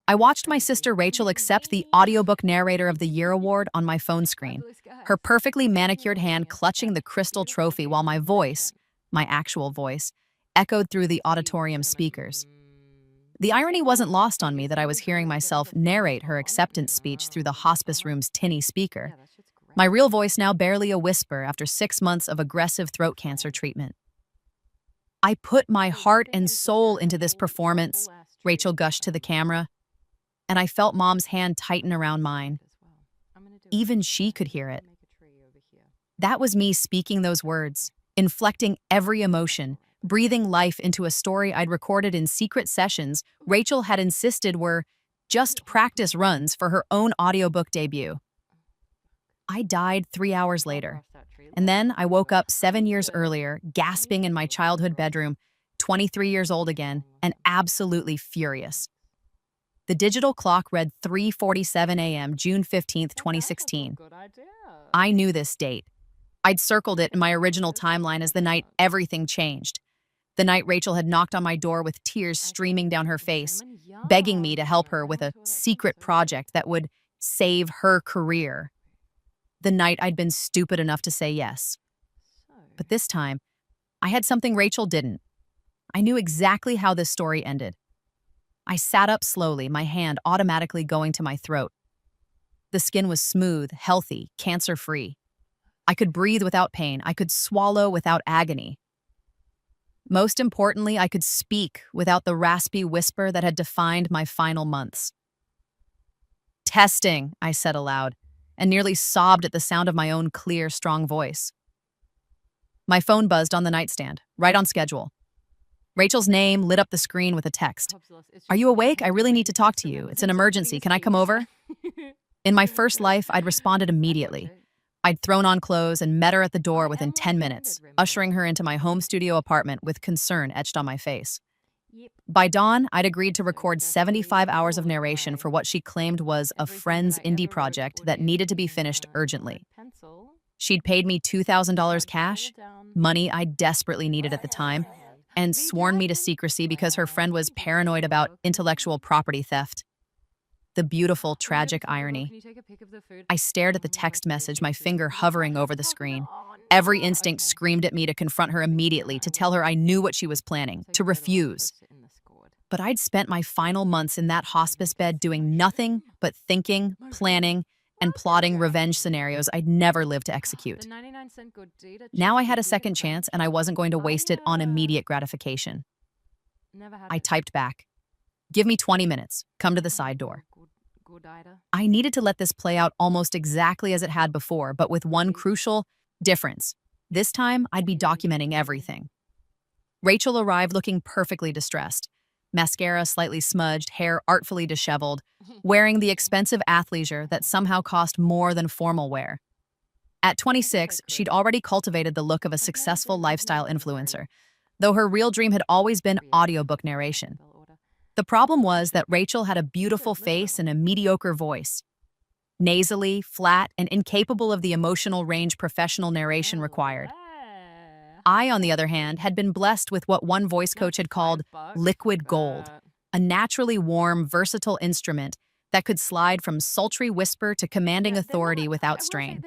I watched my sister Rachel accept the Audiobook Narrator of the Year award on my phone screen, her perfectly manicured hand clutching the crystal trophy while my voice, my actual voice, echoed through the auditorium speakers. The irony wasn't lost on me that I was hearing myself narrate her acceptance speech through the hospice room's tinny speaker, my real voice now barely a whisper after 6 months of aggressive throat cancer treatment. I put my heart and soul into this performance, Rachel gushed to the camera, and I felt Mom's hand tighten around mine. Even she could hear it. That was me speaking those words, inflecting every emotion, breathing life into a story I'd recorded in secret sessions Rachel had insisted were just practice runs for her own audiobook debut. I died 3 hours later, and then I woke up 7 years earlier, gasping in my childhood bedroom, 23 years old again, and absolutely furious. The digital clock read 3:47 a.m., June 15th, 2016. I knew this date. I'd circled it in my original timeline as the night everything changed. The night Rachel had knocked on my door with tears streaming down her face, begging me to help her with a secret project that would save her career. The night I'd been stupid enough to say yes. But this time, I had something Rachel didn't. I knew exactly how this story ended. I sat up slowly, my hand automatically going to my throat. The skin was smooth, healthy, cancer-free. I could breathe without pain. I could swallow without agony. Most importantly, I could speak without the raspy whisper that had defined my final months. "Testing," I said aloud, and nearly sobbed at the sound of my own clear, strong voice. My phone buzzed on the nightstand, right on schedule. Rachel's name lit up the screen with a text. "Are you awake? I really need to talk to you. It's an emergency. Can I come over?" In my first life, I'd responded immediately. I'd thrown on clothes and met her at the door within 10 minutes, ushering her into my home studio apartment with concern etched on my face. By dawn, I'd agreed to record 75 hours of narration for what she claimed was a friend's indie project that needed to be finished urgently. She'd paid me $2,000 cash, money I desperately needed at the time, and sworn me to secrecy because her friend was paranoid about intellectual property theft. The beautiful, tragic irony. I stared at the text message, my finger hovering over the screen. Every instinct screamed at me to confront her immediately, to tell her I knew what she was planning, to refuse. But I'd spent my final months in that hospice bed doing nothing but thinking, planning, and plotting revenge scenarios I'd never lived to execute. Now I had a second chance, and I wasn't going to waste it on immediate gratification. I typed back, "Give me 20 minutes. Come to the side door." I needed to let this play out almost exactly as it had before, but with one crucial difference. This time, I'd be documenting everything. Rachel arrived looking perfectly distressed. Mascara slightly smudged, hair artfully disheveled, wearing the expensive athleisure that somehow cost more than formal wear. At 26, she'd already cultivated the look of a successful lifestyle influencer, though her real dream had always been audiobook narration. The problem was that Rachel had a beautiful face and a mediocre voice. Nasally, flat, and incapable of the emotional range professional narration required. I, on the other hand, had been blessed with what one voice coach had called liquid gold, a naturally warm, versatile instrument that could slide from sultry whisper to commanding authority without strain.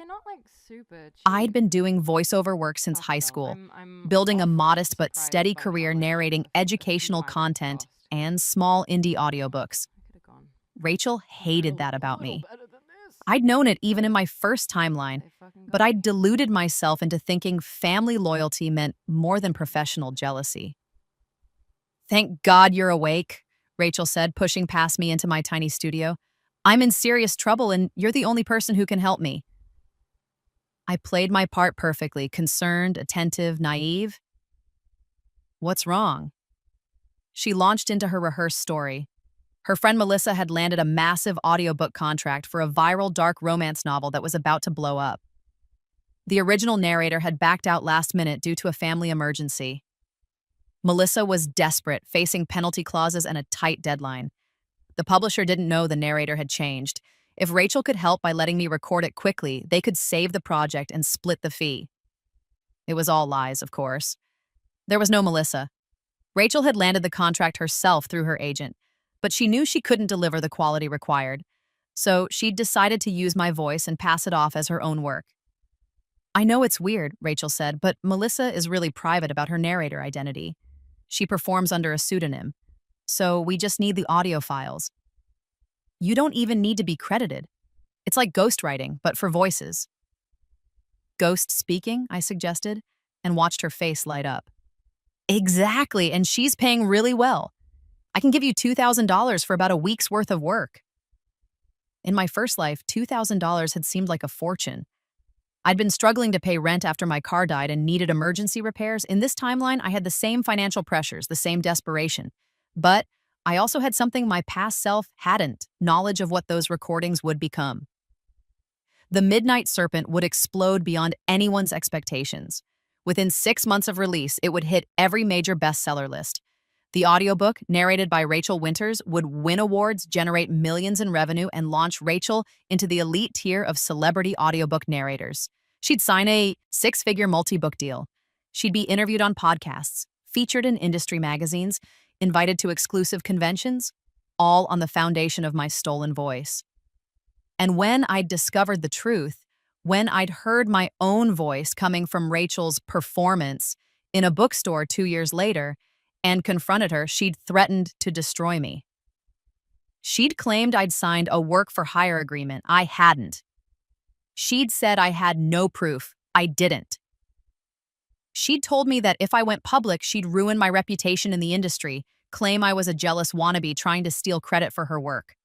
I'd been doing voiceover work since high school, building a modest but steady career narrating educational content and small indie audiobooks. Rachel hated that about me. I'd known it even in my first timeline, but I'd deluded myself into thinking family loyalty meant more than professional jealousy. "Thank God you're awake," Rachel said, pushing past me into my tiny studio. "I'm in serious trouble, and you're the only person who can help me." I played my part perfectly, concerned, attentive, naive. "What's wrong?" She launched into her rehearsed story. Her friend Melissa had landed a massive audiobook contract for a viral dark romance novel that was about to blow up. The original narrator had backed out last minute due to a family emergency. Melissa was desperate, facing penalty clauses and a tight deadline. The publisher didn't know the narrator had changed. If Rachel could help by letting me record it quickly, they could save the project and split the fee. It was all lies, of course. There was no Melissa. Rachel had landed the contract herself through her agent. but she knew she couldn't deliver the quality required. So she'd decided to use my voice and pass it off as her own work. I know it's weird, Rachel said, but Melissa is really private about her narrator identity. She performs under a pseudonym. So we just need the audio files. You don't even need to be credited. It's like ghostwriting, but for voices. Ghost speaking, I suggested, and watched her face light up. Exactly, and she's paying really well. I can give you $2,000 for about a week's worth of work. In my first life, $2,000 had seemed like a fortune. I'd been struggling to pay rent after my car died and needed emergency repairs. In this timeline, I had the same financial pressures, the same desperation. But I also had something my past self hadn't, knowledge of what those recordings would become. The Midnight Serpent would explode beyond anyone's expectations. Within 6 months of release, it would hit every major bestseller list. The audiobook, narrated by Rachel Winters, would win awards, generate millions in revenue, and launch Rachel into the elite tier of celebrity audiobook narrators. She'd sign a 6-figure multi-book deal. She'd be interviewed on podcasts, featured in industry magazines, invited to exclusive conventions, all on the foundation of my stolen voice. And when I'd discovered the truth, when I'd heard my own voice coming from Rachel's performance in a bookstore 2 years later, and confronted her, she'd threatened to destroy me. She'd claimed I'd signed a work-for-hire agreement. I hadn't. She'd said I had no proof. I didn't. She'd told me that if I went public, she'd ruin my reputation in the industry, claim I was a jealous wannabe trying to steal credit for her work.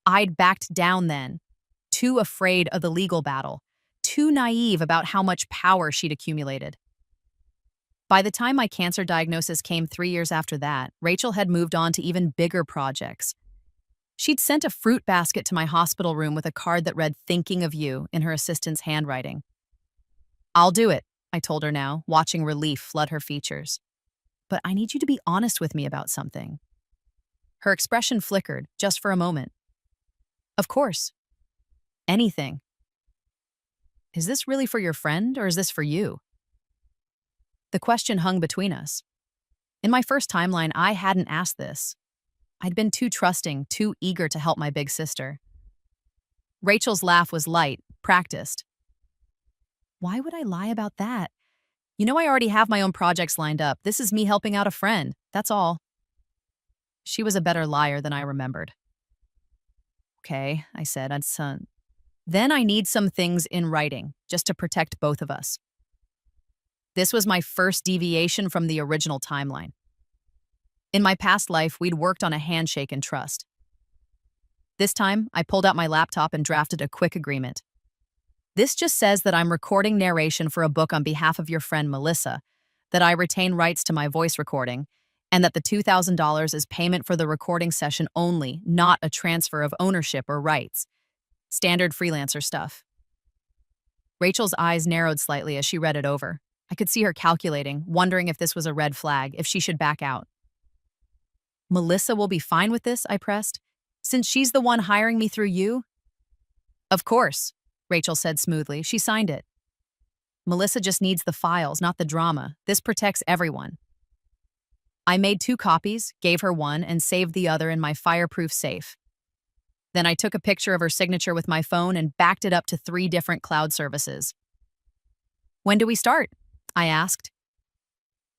I'd backed down then, too afraid of the legal battle, too naive about how much power she'd accumulated. By the time my cancer diagnosis came 3 years after that, Rachel had moved on to even bigger projects. She'd sent a fruit basket to my hospital room with a card that read, "Thinking of you," in her assistant's handwriting. "I'll do it," I told her now, watching relief flood her features. "But I need you to be honest with me about something." Her expression flickered, just for a moment. "Of course. Anything." "Is this really for your friend, or is this for you?" The question hung between us. In my first timeline, I hadn't asked this. I'd been too trusting, too eager to help my big sister. Rachel's laugh was light, practiced. "Why would I lie about that? You know I already have my own projects lined up. This is me helping out a friend, that's all." She was a better liar than I remembered. "Okay," I said, "Then I need some things in writing, just to protect both of us." This was my first deviation from the original timeline. In my past life, we'd worked on a handshake and trust. This time, I pulled out my laptop and drafted a quick agreement. "This just says that I'm recording narration for a book on behalf of your friend Melissa, that I retain rights to my voice recording, and that the $2,000 is payment for the recording session only, not a transfer of ownership or rights. Standard freelancer stuff." Rachel's eyes narrowed slightly as she read it over. I could see her calculating, wondering if this was a red flag, if she should back out. "Melissa will be fine with this," I pressed, "since she's the one hiring me through you?" "Of course," Rachel said smoothly. She signed it. "Melissa just needs the files, not the drama. This protects everyone." I made 2 copies, gave her one, and saved the other in my fireproof safe. Then I took a picture of her signature with my phone and backed it up to 3 different cloud services. "When do we start?" I asked.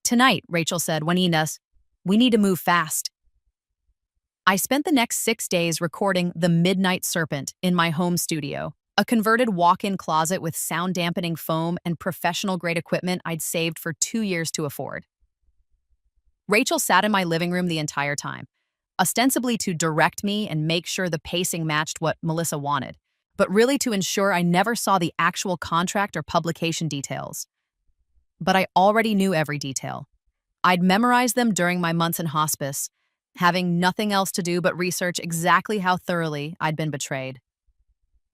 "Tonight," Rachel said, "when he does. We need to move fast." I spent the next 6 days recording The Midnight Serpent in my home studio, a converted walk-in closet with sound-dampening foam and professional-grade equipment I'd saved for 2 years to afford. Rachel sat in my living room the entire time, ostensibly to direct me and make sure the pacing matched what Melissa wanted, but really to ensure I never saw the actual contract or publication details. But I already knew every detail. I'd memorized them during my months in hospice, having nothing else to do but research exactly how thoroughly I'd been betrayed.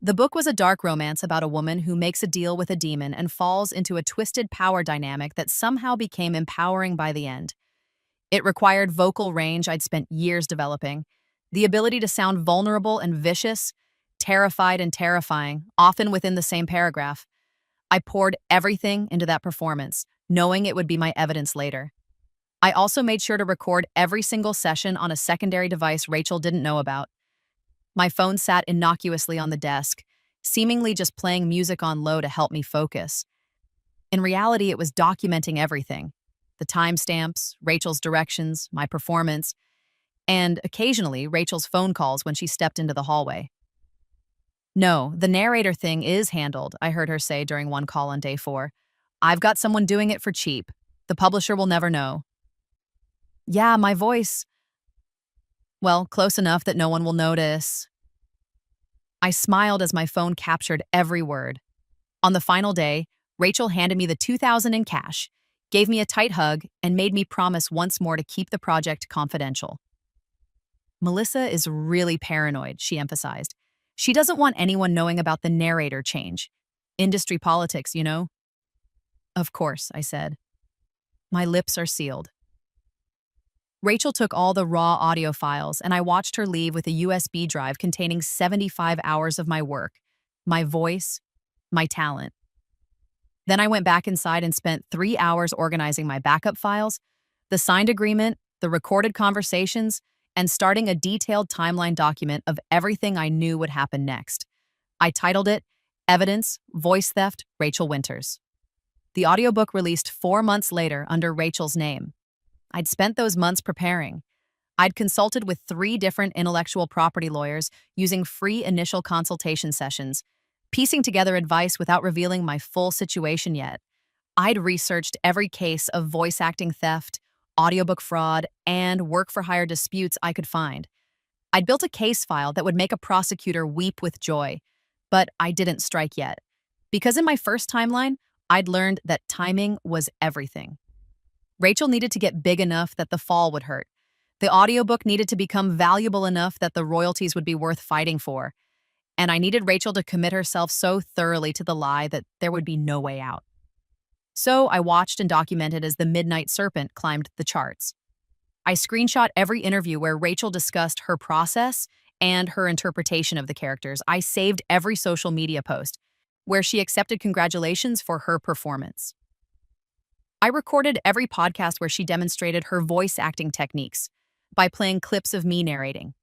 The book was a dark romance about a woman who makes a deal with a demon and falls into a twisted power dynamic that somehow became empowering by the end. It required vocal range I'd spent years developing, the ability to sound vulnerable and vicious, terrified and terrifying, often within the same paragraph. I poured everything into that performance, knowing it would be my evidence later. I also made sure to record every single session on a secondary device Rachel didn't know about. My phone sat innocuously on the desk, seemingly just playing music on low to help me focus. In reality, it was documenting everything: the timestamps, Rachel's directions, my performance, and occasionally Rachel's phone calls when she stepped into the hallway. "No, the narrator thing is handled," I heard her say during one call on day 4. "I've got someone doing it for cheap. The publisher will never know." "Yeah, my voice. Well, close enough that no one will notice." I smiled as my phone captured every word. On the final day, Rachel handed me the $2,000 in cash, gave me a tight hug, and made me promise once more to keep the project confidential. "Melissa is really paranoid," she emphasized. "She doesn't want anyone knowing about the narrator change. Industry politics, you know?" "Of course," I said. My lips are sealed. Rachel took all the raw audio files, and I watched her leave with a USB drive containing 75 hours of my work, my voice, my talent. Then I went back inside and spent 3 hours organizing my backup files, the signed agreement, the recorded conversations, and starting a detailed timeline document of everything I knew would happen next. I titled it Evidence, Voice Theft, Rachel Winters. The audiobook released 4 months later under Rachel's name. I'd spent those months preparing. I'd consulted with 3 different intellectual property lawyers using free initial consultation sessions, piecing together advice without revealing my full situation yet. I'd researched every case of voice acting theft, audiobook fraud, and work-for-hire disputes I could find. I'd built a case file that would make a prosecutor weep with joy, but I didn't strike yet. Because in my first timeline, I'd learned that timing was everything. Rachel needed to get big enough that the fall would hurt. The audiobook needed to become valuable enough that the royalties would be worth fighting for. And I needed Rachel to commit herself so thoroughly to the lie that there would be no way out. So I watched and documented as the Midnight Serpent climbed the charts. I screenshot every interview where Rachel discussed her process and her interpretation of the characters. I saved every social media post where she accepted congratulations for her performance. I recorded every podcast where she demonstrated her voice acting techniques by playing clips of me narrating.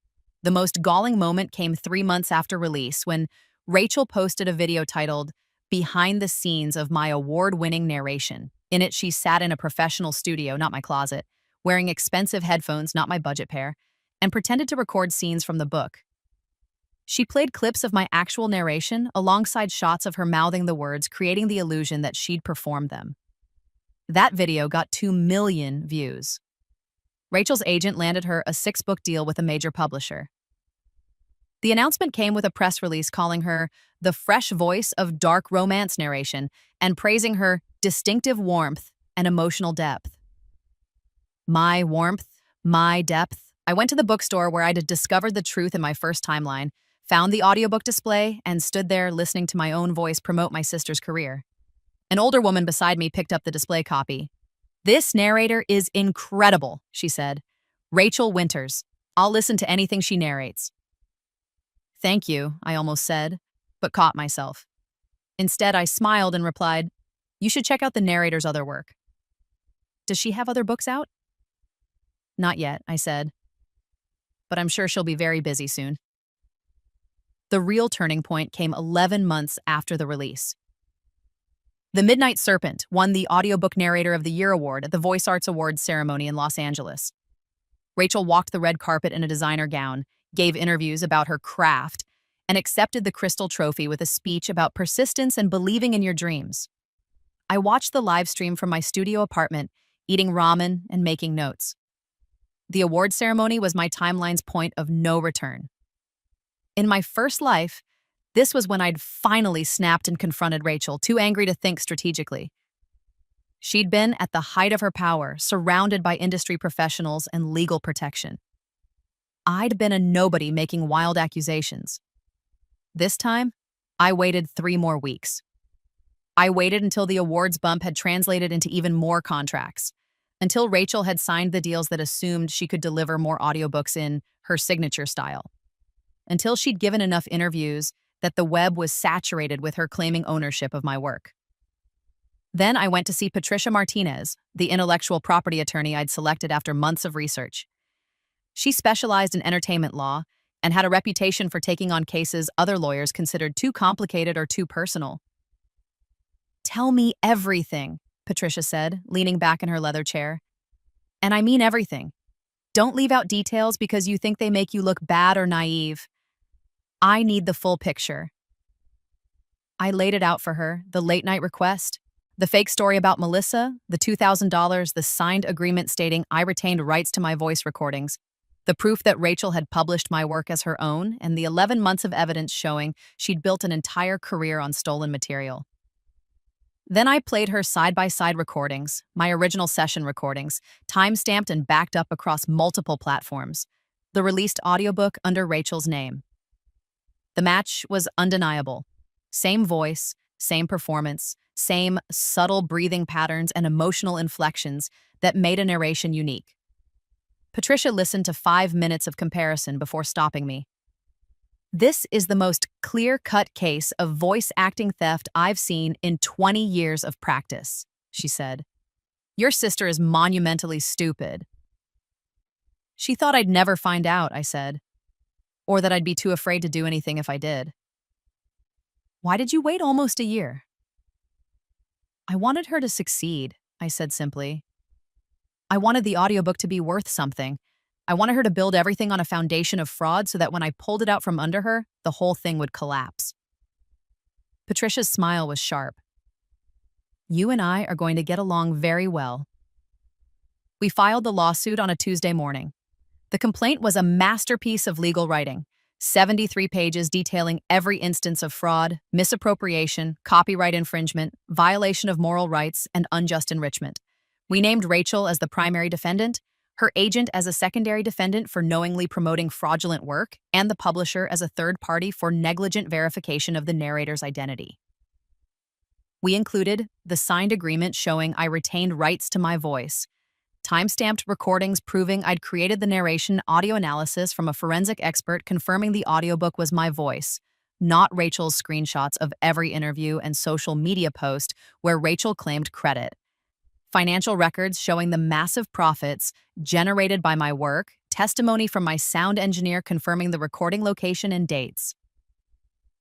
The most galling moment came 3 months after release when Rachel posted a video titled Behind the Scenes of My Award-Winning Narration. In it, she sat in a professional studio, not my closet, wearing expensive headphones, not my budget pair, and pretended to record scenes from the book. She played clips of my actual narration alongside shots of her mouthing the words, creating the illusion that she'd performed them. That video got 2 million views. Rachel's agent landed her a 6-book deal with a major publisher. The announcement came with a press release calling her the fresh voice of dark romance narration and praising her distinctive warmth and emotional depth. My warmth, my depth. I went to the bookstore where I'd discovered the truth in my first timeline, found the audiobook display, and stood there listening to my own voice promote my sister's career. An older woman beside me picked up the display copy. "This narrator is incredible," she said. "Rachel Winters. I'll listen to anything she narrates." "Thank you," I almost said, but caught myself. Instead, I smiled and replied, "You should check out the narrator's other work." "Does she have other books out?" "Not yet," I said, "but I'm sure she'll be very busy soon." The real turning point came 11 months after the release. The Midnight Serpent won the Audiobook Narrator of the Year award at the Voice Arts Awards ceremony in Los Angeles. Rachel walked the red carpet in a designer gown, gave interviews about her craft, and accepted the Crystal Trophy with a speech about persistence and believing in your dreams. I watched the live stream from my studio apartment, eating ramen and making notes. The award ceremony was my timeline's point of no return. In my first life, this was when I'd finally snapped and confronted Rachel, too angry to think strategically. She'd been at the height of her power, surrounded by industry professionals and legal protection. I'd been a nobody making wild accusations. This time, I waited 3 more weeks. I waited until the awards bump had translated into even more contracts, until Rachel had signed the deals that assumed she could deliver more audiobooks in her signature style, until she'd given enough interviews that the web was saturated with her claiming ownership of my work. Then I went to see Patricia Martinez, the intellectual property attorney I'd selected after months of research. She specialized in entertainment law and had a reputation for taking on cases other lawyers considered too complicated or too personal. "Tell me everything," Patricia said, leaning back in her leather chair. "And I mean everything. Don't leave out details because you think they make you look bad or naive. I need the full picture." I laid it out for her, the late-night request, the fake story about Melissa, the $2,000, the signed agreement stating I retained rights to my voice recordings, the proof that Rachel had published my work as her own, and the 11 months of evidence showing she'd built an entire career on stolen material. Then I played her side-by-side recordings, my original session recordings, time-stamped and backed up across multiple platforms, the released audiobook under Rachel's name. The match was undeniable. Same voice, same performance, same subtle breathing patterns and emotional inflections that made a narration unique. Patricia listened to 5 minutes of comparison before stopping me. "This is the most clear-cut case of voice acting theft I've seen in 20 years of practice," she said. "Your sister is monumentally stupid." "She thought I'd never find out," I said, "or that I'd be too afraid to do anything if I did." "Why did you wait almost a year?" "I wanted her to succeed," I said simply. "I wanted the audiobook to be worth something. I wanted her to build everything on a foundation of fraud so that when I pulled it out from under her, the whole thing would collapse." Patricia's smile was sharp. "You and I are going to get along very well." We filed the lawsuit on a Tuesday morning. The complaint was a masterpiece of legal writing, 73 pages detailing every instance of fraud, misappropriation, copyright infringement, violation of moral rights, and unjust enrichment. We named Rachel as the primary defendant, her agent as a secondary defendant for knowingly promoting fraudulent work, and the publisher as a third party for negligent verification of the narrator's identity. We included the signed agreement showing I retained rights to my voice, time-stamped recordings proving I'd created the narration audio analysis from a forensic expert confirming the audiobook was my voice, not Rachel's screenshots of every interview and social media post where Rachel claimed credit, financial records showing the massive profits generated by my work, testimony from my sound engineer confirming the recording location and dates.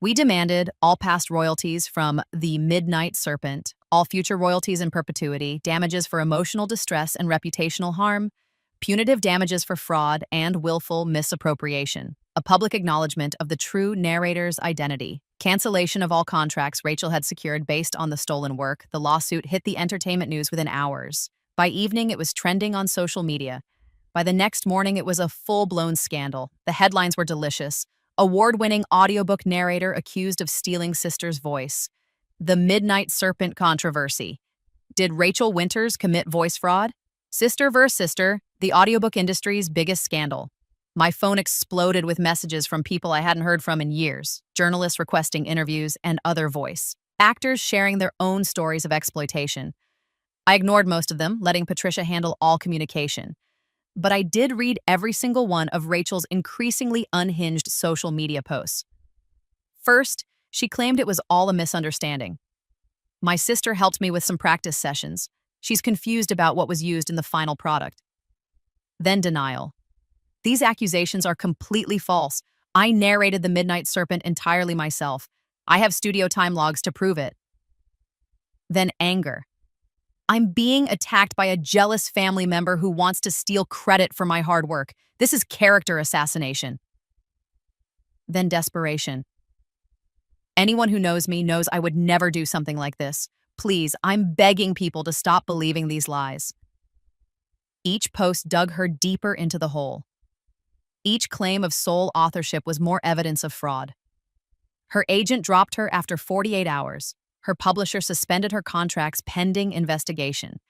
We demanded all past royalties from the Midnight Serpent, all future royalties in perpetuity, damages for emotional distress and reputational harm, punitive damages for fraud and willful misappropriation, a public acknowledgement of the true narrator's identity, cancellation of all contracts Rachel had secured based on the stolen work. The lawsuit hit the entertainment news within hours. By evening, it was trending on social media. By the next morning, it was a full-blown scandal. The headlines were delicious. Award-winning audiobook narrator accused of stealing sister's voice. The Midnight Serpent controversy. Did Rachel Winters commit voice fraud? Sister versus sister, the audiobook industry's biggest scandal. My phone exploded with messages from people I hadn't heard from in years, journalists requesting interviews, and other voice actors sharing their own stories of exploitation. I ignored most of them, letting Patricia handle all communication. But I did read every single one of Rachel's increasingly unhinged social media posts. First, she claimed it was all a misunderstanding. "My sister helped me with some practice sessions. She's confused about what was used in the final product." Then denial. "These accusations are completely false. I narrated The Midnight Serpent entirely myself. I have studio time logs to prove it." Then anger. "I'm being attacked by a jealous family member who wants to steal credit for my hard work. This is character assassination." Then desperation. "Anyone who knows me knows I would never do something like this. Please, I'm begging people to stop believing these lies." Each post dug her deeper into the hole. Each claim of sole authorship was more evidence of fraud. Her agent dropped her after 48 hours. Her publisher suspended her contracts pending investigation.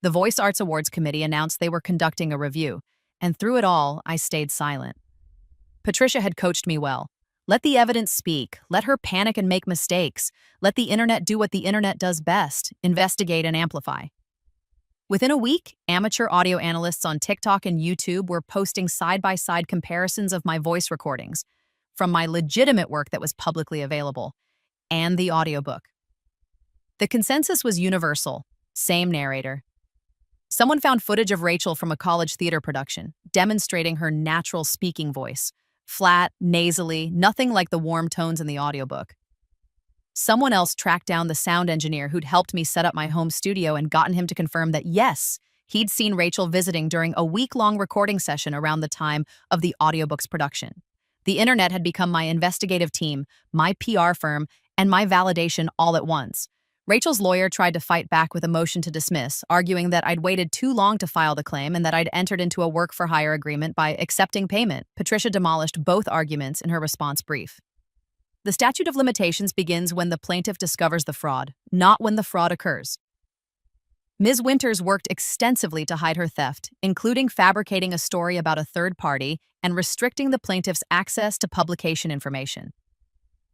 The Voice Arts Awards Committee announced they were conducting a review, and through it all, I stayed silent. Patricia had coached me well. Let the evidence speak. Let her panic and make mistakes. Let the internet do what the internet does best, investigate and amplify. Within a week, amateur audio analysts on TikTok and YouTube were posting side-by-side comparisons of my voice recordings, from my legitimate work that was publicly available, and the audiobook. The consensus was universal. Same narrator. Someone found footage of Rachel from a college theater production, demonstrating her natural speaking voice. Flat, nasally, nothing like the warm tones in the audiobook. Someone else tracked down the sound engineer who'd helped me set up my home studio and gotten him to confirm that yes, he'd seen Rachel visiting during a week-long recording session around the time of the audiobook's production. The internet had become my investigative team, my PR firm, and my validation all at once. Rachel's lawyer tried to fight back with a motion to dismiss, arguing that I'd waited too long to file the claim and that I'd entered into a work-for-hire agreement by accepting payment. Patricia demolished both arguments in her response brief. The statute of limitations begins when the plaintiff discovers the fraud, not when the fraud occurs. Ms. Winters worked extensively to hide her theft, including fabricating a story about a third party and restricting the plaintiff's access to publication information.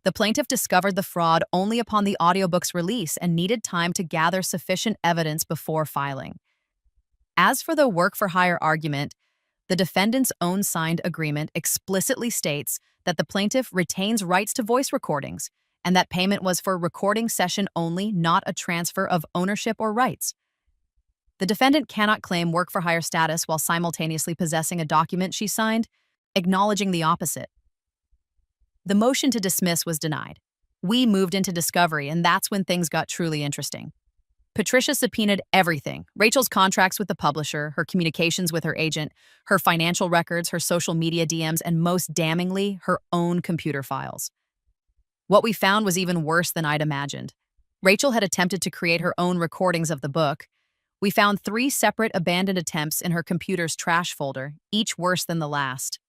The plaintiff discovered the fraud only upon the audiobook's release and needed time to gather sufficient evidence before filing. As for the work-for-hire argument, the defendant's own signed agreement explicitly states that the plaintiff retains rights to voice recordings and that payment was for recording session only, not a transfer of ownership or rights. The defendant cannot claim work-for-hire status while simultaneously possessing a document she signed, acknowledging the opposite. The motion to dismiss was denied. We moved into discovery, and that's when things got truly interesting. Patricia subpoenaed everything: Rachel's contracts with the publisher, her communications with her agent, her financial records, her social media DMs, and most damningly, her own computer files. What we found was even worse than I'd imagined. Rachel had attempted to create her own recordings of the book. We found 3 separate abandoned attempts in her computer's trash folder, each worse than the last.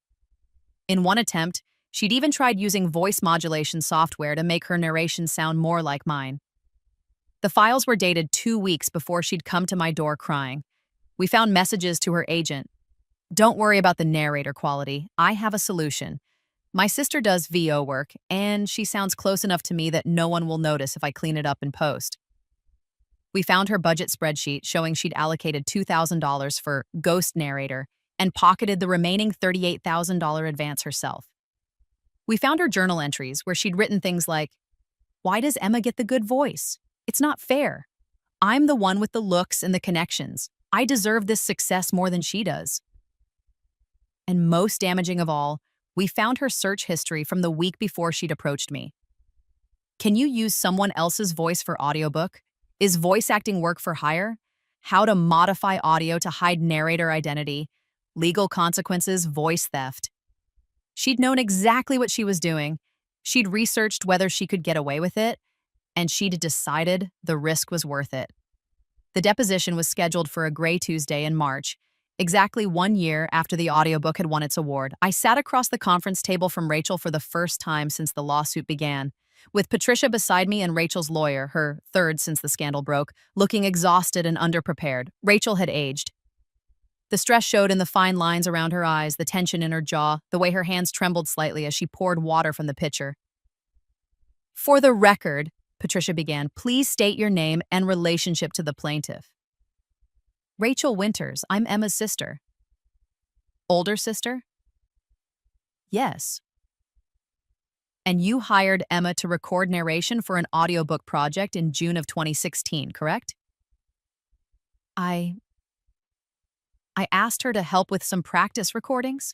In one attempt, she'd even tried using voice modulation software to make her narration sound more like mine. The files were dated 2 weeks before she'd come to my door crying. We found messages to her agent. "Don't worry about the narrator quality. I have a solution. My sister does VO work, and she sounds close enough to me that no one will notice if I clean it up in post." We found her budget spreadsheet showing she'd allocated $2,000 for ghost narrator and pocketed the remaining $38,000 advance herself. We found her journal entries where she'd written things like, "Why does Emma get the good voice? It's not fair. I'm the one with the looks and the connections. I deserve this success more than she does." And most damaging of all, we found her search history from the week before she'd approached me. Can you use someone else's voice for audiobook? Is voice acting work for hire? How to modify audio to hide narrator identity? Legal consequences, voice theft. She'd known exactly what she was doing. She'd researched whether she could get away with it, and she'd decided the risk was worth it. The deposition was scheduled for a gray Tuesday in March, exactly 1 year after the audiobook had won its award. I sat across the conference table from Rachel for the first time since the lawsuit began, with Patricia beside me and Rachel's lawyer, her third since the scandal broke, looking exhausted and underprepared. Rachel had aged. The stress showed in the fine lines around her eyes, the tension in her jaw, the way her hands trembled slightly as she poured water from the pitcher. "For the record," Patricia began, "please state your name and relationship to the plaintiff." "Rachel Winters. I'm Emma's sister." "Older sister?" "Yes." "And you hired Emma to record narration for an audiobook project in June of 2016, correct?" I asked her to help with some practice recordings."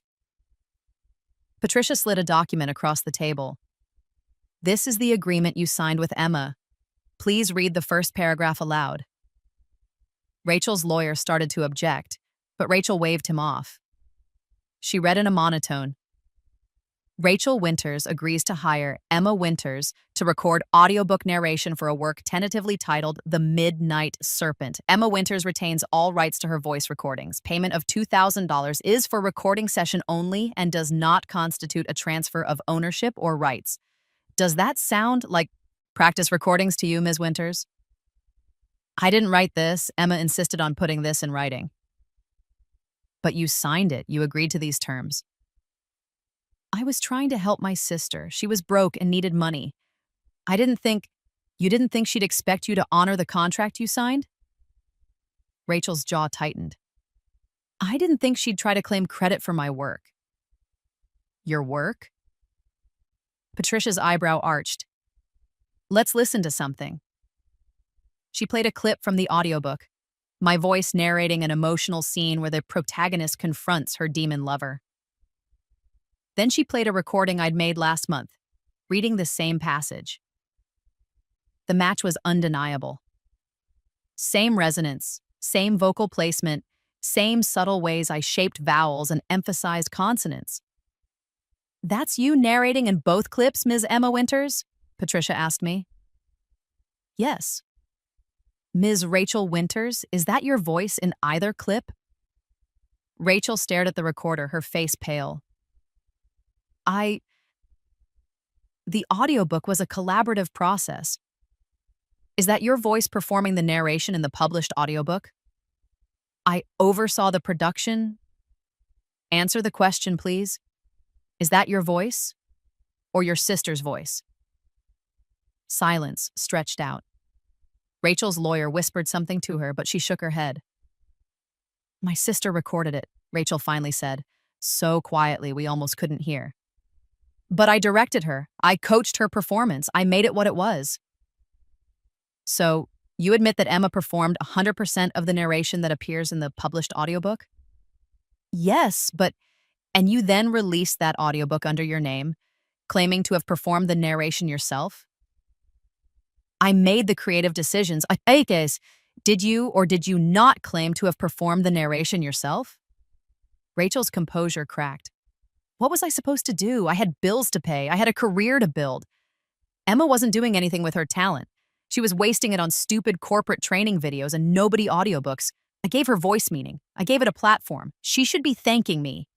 Patricia slid a document across the table. "This is the agreement you signed with Emma. Please read the first paragraph aloud." Rachel's lawyer started to object, but Rachel waved him off. She read in a monotone. "Rachel Winters agrees to hire Emma Winters to record audiobook narration for a work tentatively titled The Midnight Serpent. Emma Winters retains all rights to her voice recordings. Payment of $2,000 is for recording session only and does not constitute a transfer of ownership or rights." Does that sound like practice recordings to you, Ms. Winters? "I didn't write this. Emma insisted on putting this in writing." "But you signed it. You agreed to these terms." "I was trying to help my sister. She was broke and needed money. You didn't think she'd expect you to honor the contract you signed?" Rachel's jaw tightened. "I didn't think she'd try to claim credit for my work." "Your work?" Patricia's eyebrow arched. "Let's listen to something." She played a clip from the audiobook, my voice narrating an emotional scene where the protagonist confronts her demon lover. Then she played a recording I'd made last month, reading the same passage. The match was undeniable. Same resonance, same vocal placement, same subtle ways I shaped vowels and emphasized consonants. "That's you narrating in both clips, Ms. Emma Winters?" Patricia asked me. "Yes." "Ms. Rachel Winters, is that your voice in either clip?" Rachel stared at the recorder, her face pale. The audiobook was a collaborative process. Is that your voice performing the narration in the published audiobook? I oversaw the production. Answer the question, please. Is that your voice? Or your sister's voice? Silence stretched out. Rachel's lawyer whispered something to her, but she shook her head. "My sister recorded it," Rachel finally said, so quietly we almost couldn't hear. "But I directed her. I coached her performance. I made it what it was." "So, you admit that Emma performed 100% of the narration that appears in the published audiobook?" "Yes, but..." "And you then released that audiobook under your name, claiming to have performed the narration yourself?" "I made the creative decisions. I guess, did you or did you not claim to have performed the narration yourself?" Rachel's composure cracked. What was I supposed to do? I had bills to pay. I had a career to build. Emma wasn't doing anything with her talent. She was wasting it on stupid corporate training videos and nobody audiobooks. I gave her voice meaning. I gave it a platform. She should be thanking me.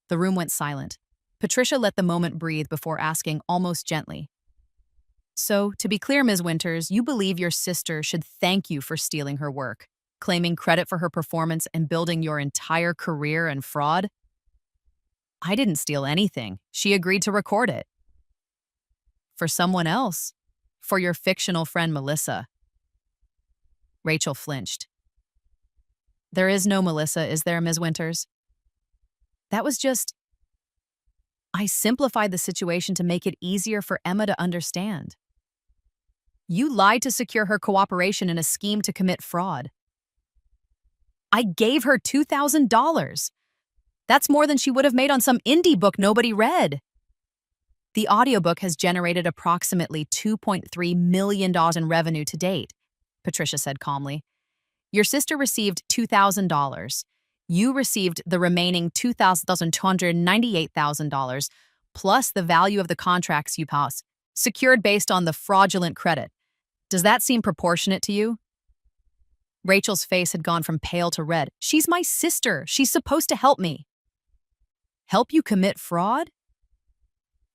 The room went silent. Patricia let the moment breathe before asking almost gently, "So, to be clear, Ms. Winters, you believe your sister should thank you for stealing her work, claiming credit for her performance and building your entire career in fraud?" "I didn't steal anything. She agreed to record it." "For someone else. For your fictional friend Melissa." Rachel flinched. "There is no Melissa, is there, Ms. Winters?" "That was just..." "I simplified the situation to make it easier for Emma to understand." "You lied to secure her cooperation in a scheme to commit fraud." "I gave her $2,000. That's more than she would have made on some indie book nobody read." "The audiobook has generated approximately $2.3 million in revenue to date," Patricia said calmly. "Your sister received $2,000. You received the remaining $298,000, plus the value of the contracts you passed, secured based on the fraudulent credit. Does that seem proportionate to you?" Rachel's face had gone from pale to red. "She's my sister. She's supposed to help me." "Help you commit fraud?"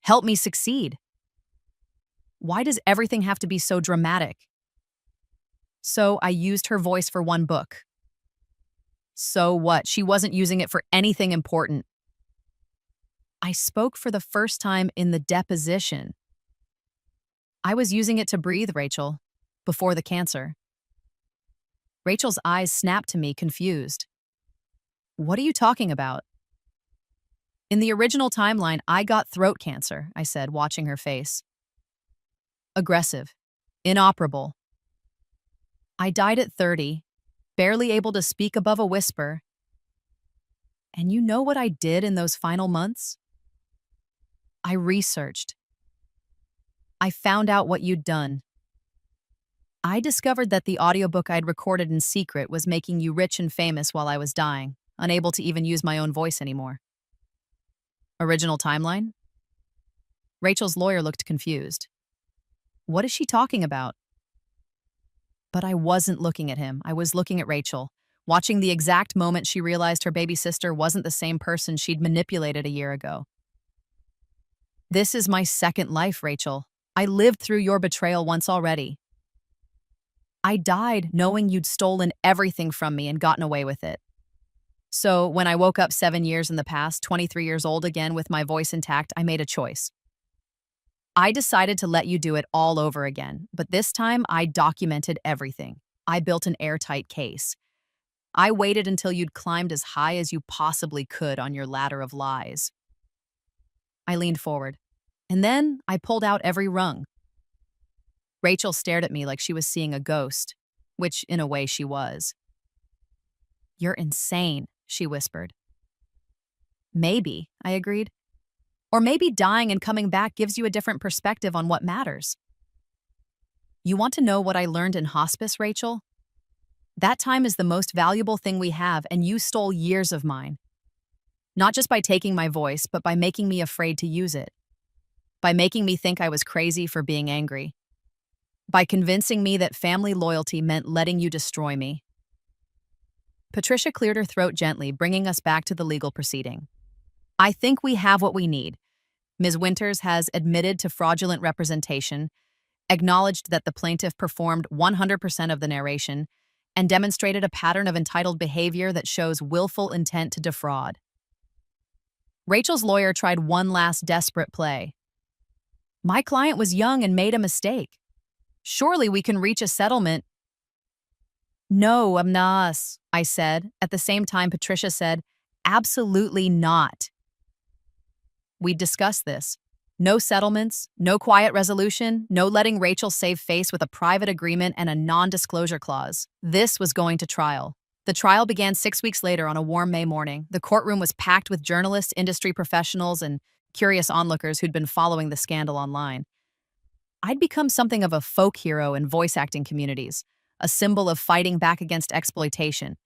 "Help me succeed." Why does everything have to be so dramatic? "So I used her voice for one book." "So what? She wasn't using it for anything important." "I spoke for the first time in the deposition." "I was using it to breathe, Rachel, before the cancer." Rachel's eyes snapped to me, confused. "What are you talking about?" "In the original timeline, I got throat cancer," I said, watching her face. "Aggressive. Inoperable. I died at 30, barely able to speak above a whisper. And you know what I did in those final months? I researched. I found out what you'd done. I discovered that the audiobook I'd recorded in secret was making you rich and famous while I was dying, unable to even use my own voice anymore." "Original timeline?" Rachel's lawyer looked confused. "What is she talking about?" But I wasn't looking at him. I was looking at Rachel, watching the exact moment she realized her baby sister wasn't the same person she'd manipulated a year ago. "This is my second life, Rachel. I lived through your betrayal once already. I died knowing you'd stolen everything from me and gotten away with it. So when I woke up 7 years in the past, 23 years old again with my voice intact, I made a choice. I decided to let you do it all over again, but this time I documented everything. I built an airtight case. I waited until you'd climbed as high as you possibly could on your ladder of lies." I leaned forward, and then I pulled out every rung. Rachel stared at me like she was seeing a ghost, which in a way she was. "You're insane," she whispered. "Maybe," I agreed. "Or maybe dying and coming back gives you a different perspective on what matters." "You want to know what I learned in hospice, Rachel? That time is the most valuable thing we have, and you stole years of mine. Not just by taking my voice, but by making me afraid to use it. By making me think I was crazy for being angry. By convincing me that family loyalty meant letting you destroy me." Patricia cleared her throat gently, bringing us back to the legal proceeding. "I think we have what we need. Ms. Winters has admitted to fraudulent representation, acknowledged that the plaintiff performed 100% of the narration, and demonstrated a pattern of entitled behavior that shows willful intent to defraud." Rachel's lawyer tried one last desperate play. "My client was young and made a mistake. Surely we can reach a settlement." "No, Amnas," I said. At the same time, Patricia said, "Absolutely not." We'd discussed this. No settlements, no quiet resolution, no letting Rachel save face with a private agreement and a non-disclosure clause. This was going to trial. The trial began 6 weeks later on a warm May morning. The courtroom was packed with journalists, industry professionals, and curious onlookers who'd been following the scandal online. I'd become something of a folk hero in voice acting communities, a symbol of fighting back against exploitation.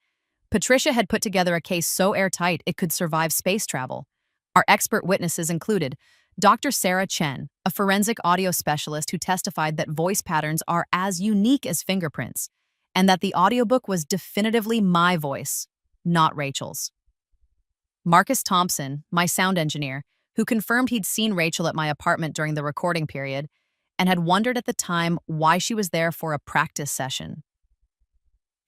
Patricia had put together a case so airtight it could survive space travel. Our expert witnesses included Dr. Sarah Chen, a forensic audio specialist who testified that voice patterns are as unique as fingerprints, and that the audiobook was definitively my voice, not Rachel's. Marcus Thompson, my sound engineer, who confirmed he'd seen Rachel at my apartment during the recording period and had wondered at the time why she was there for a practice session.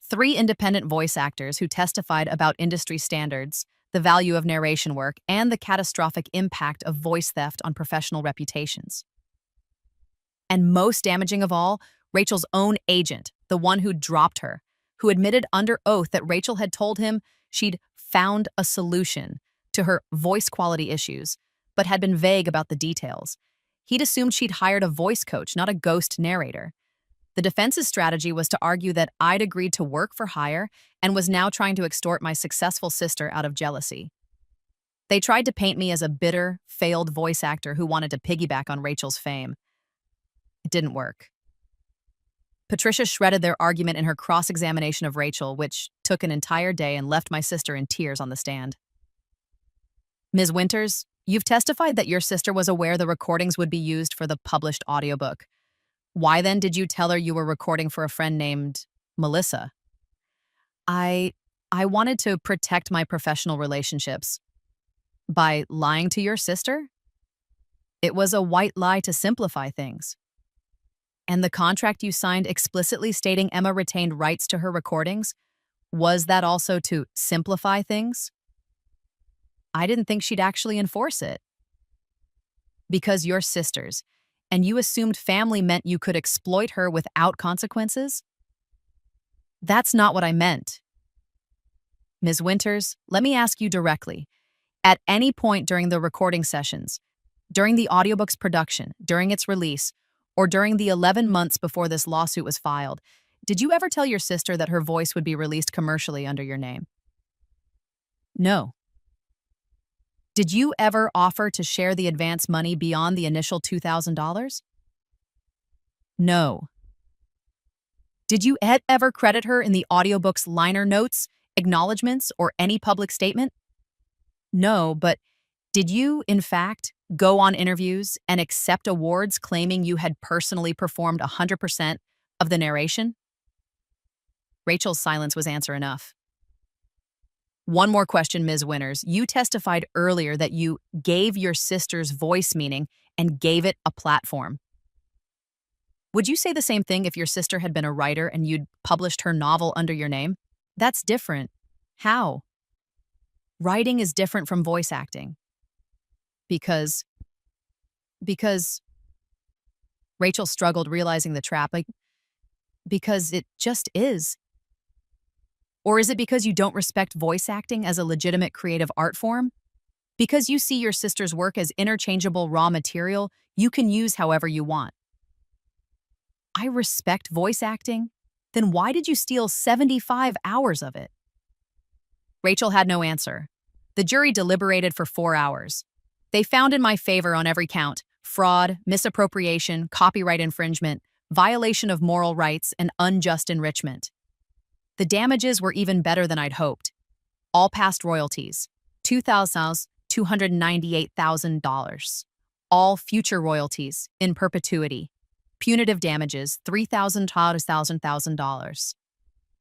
3 independent voice actors who testified about industry standards, the value of narration work, and the catastrophic impact of voice theft on professional reputations. And most damaging of all, Rachel's own agent, the one who dropped her, who admitted under oath that Rachel had told him she'd found a solution to her voice quality issues, but had been vague about the details. He'd assumed she'd hired a voice coach, not a ghost narrator. The defense's strategy was to argue that I'd agreed to work for hire and was now trying to extort my successful sister out of jealousy. They tried to paint me as a bitter, failed voice actor who wanted to piggyback on Rachel's fame. It didn't work. Patricia shredded their argument in her cross-examination of Rachel, which took an entire day and left my sister in tears on the stand. "Ms. Winters, you've testified that your sister was aware the recordings would be used for the published audiobook. Why then did you tell her you were recording for a friend named Melissa?" I wanted to protect my professional relationships. "By lying to your sister?" "It was a white lie to simplify things." "And the contract you signed explicitly stating Emma retained rights to her recordings, was that also to simplify things?" "I didn't think she'd actually enforce it." "Because you're sisters, and you assumed family meant you could exploit her without consequences?" "That's not what I meant." "Ms. Winters, let me ask you directly. At any point during the recording sessions, during the audiobook's production, during its release, or during the 11 months before this lawsuit was filed, did you ever tell your sister that her voice would be released commercially under your name?" "No." "Did you ever offer to share the advance money beyond the initial $2,000? "No." "Did you ever credit her in the audiobook's liner notes, acknowledgments, or any public statement?" "No, but did you, in fact, go on interviews and accept awards claiming you had personally performed 100% of the narration?" Rachel's silence was answer enough. "One more question, Ms. Winters. You testified earlier that you gave your sister's voice meaning and gave it a platform. Would you say the same thing if your sister had been a writer and you'd published her novel under your name?" "That's different." "How?" "Writing is different from voice acting." Because Rachel struggled, realizing the trap. Because it just is. Or is it because you don't respect voice acting as a legitimate creative art form? Because you see your sister's work as interchangeable raw material you can use however you want? I respect voice acting. Then why did you steal 75 hours of it? Rachel had no answer. The jury deliberated for 4 hours. They found in my favor on every count: fraud, misappropriation, copyright infringement, violation of moral rights, and unjust enrichment. The damages were even better than I'd hoped. All past royalties, $298,000. All future royalties, in perpetuity. Punitive damages, $3,000 to $1,000.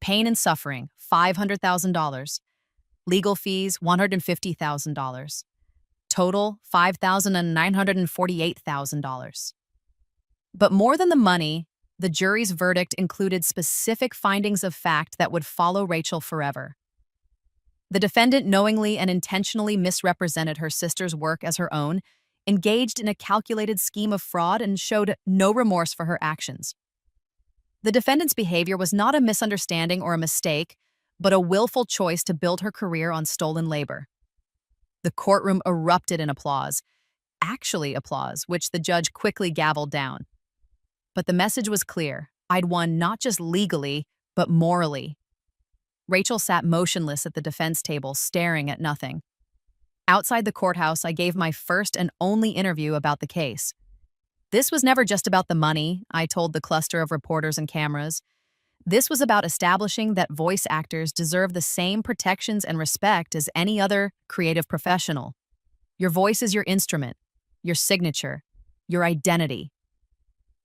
Pain and suffering, $500,000. Legal fees, $150,000. Total, $5,948,000. But more than the money, the jury's verdict included specific findings of fact that would follow Rachel forever. The defendant knowingly and intentionally misrepresented her sister's work as her own, engaged in a calculated scheme of fraud, and showed no remorse for her actions. The defendant's behavior was not a misunderstanding or a mistake, but a willful choice to build her career on stolen labor. The courtroom erupted in applause, actually applause, which the judge quickly gavelled down. But the message was clear. I'd won not just legally, but morally. Rachel sat motionless at the defense table, staring at nothing. Outside the courthouse, I gave my first and only interview about the case. This was never just about the money, I told the cluster of reporters and cameras. This was about establishing that voice actors deserve the same protections and respect as any other creative professional. Your voice is your instrument, your signature, your identity.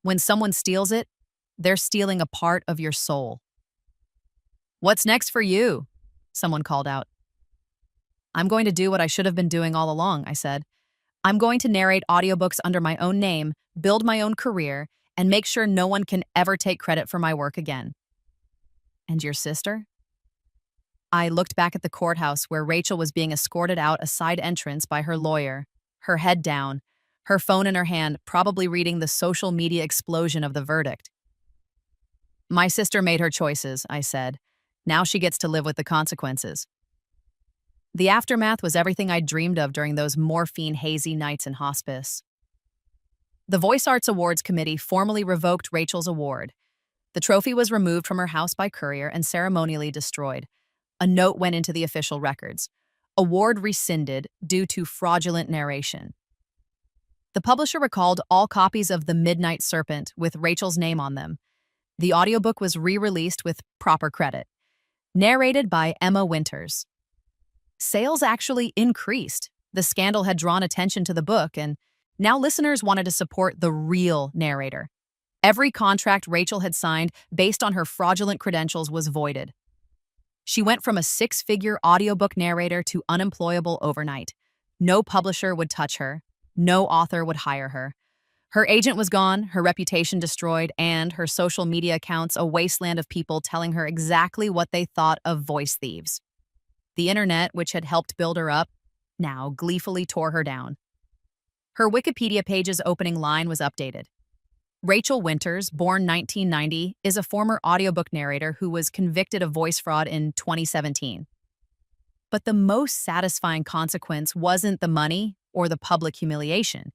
When someone steals it, they're stealing a part of your soul. "What's next for you?" someone called out. "I'm going to do what I should have been doing all along," I said. "I'm going to narrate audiobooks under my own name, build my own career, and make sure no one can ever take credit for my work again." "And your sister?" I looked back at the courthouse where Rachel was being escorted out a side entrance by her lawyer, her head down, her phone in her hand, probably reading the social media explosion of the verdict. "My sister made her choices," I said. "Now she gets to live with the consequences." The aftermath was everything I'd dreamed of during those morphine-hazy nights in hospice. The Voice Arts Awards Committee formally revoked Rachel's award. The trophy was removed from her house by courier and ceremonially destroyed. A note went into the official records. Award rescinded due to fraudulent narration. The publisher recalled all copies of The Midnight Serpent with Rachel's name on them. The audiobook was re-released with proper credit. Narrated by Emma Winters. Sales actually increased. The scandal had drawn attention to the book, and now listeners wanted to support the real narrator. Every contract Rachel had signed based on her fraudulent credentials was voided. She went from a 6-figure audiobook narrator to unemployable overnight. No publisher would touch her. No author would hire her. Her agent was gone, her reputation destroyed, and her social media accounts a wasteland of people telling her exactly what they thought of voice thieves. The internet, which had helped build her up, now gleefully tore her down. Her Wikipedia page's opening line was updated. Rachel Winters, born 1990, is a former audiobook narrator who was convicted of voice fraud in 2017. But the most satisfying consequence wasn't the money or the public humiliation.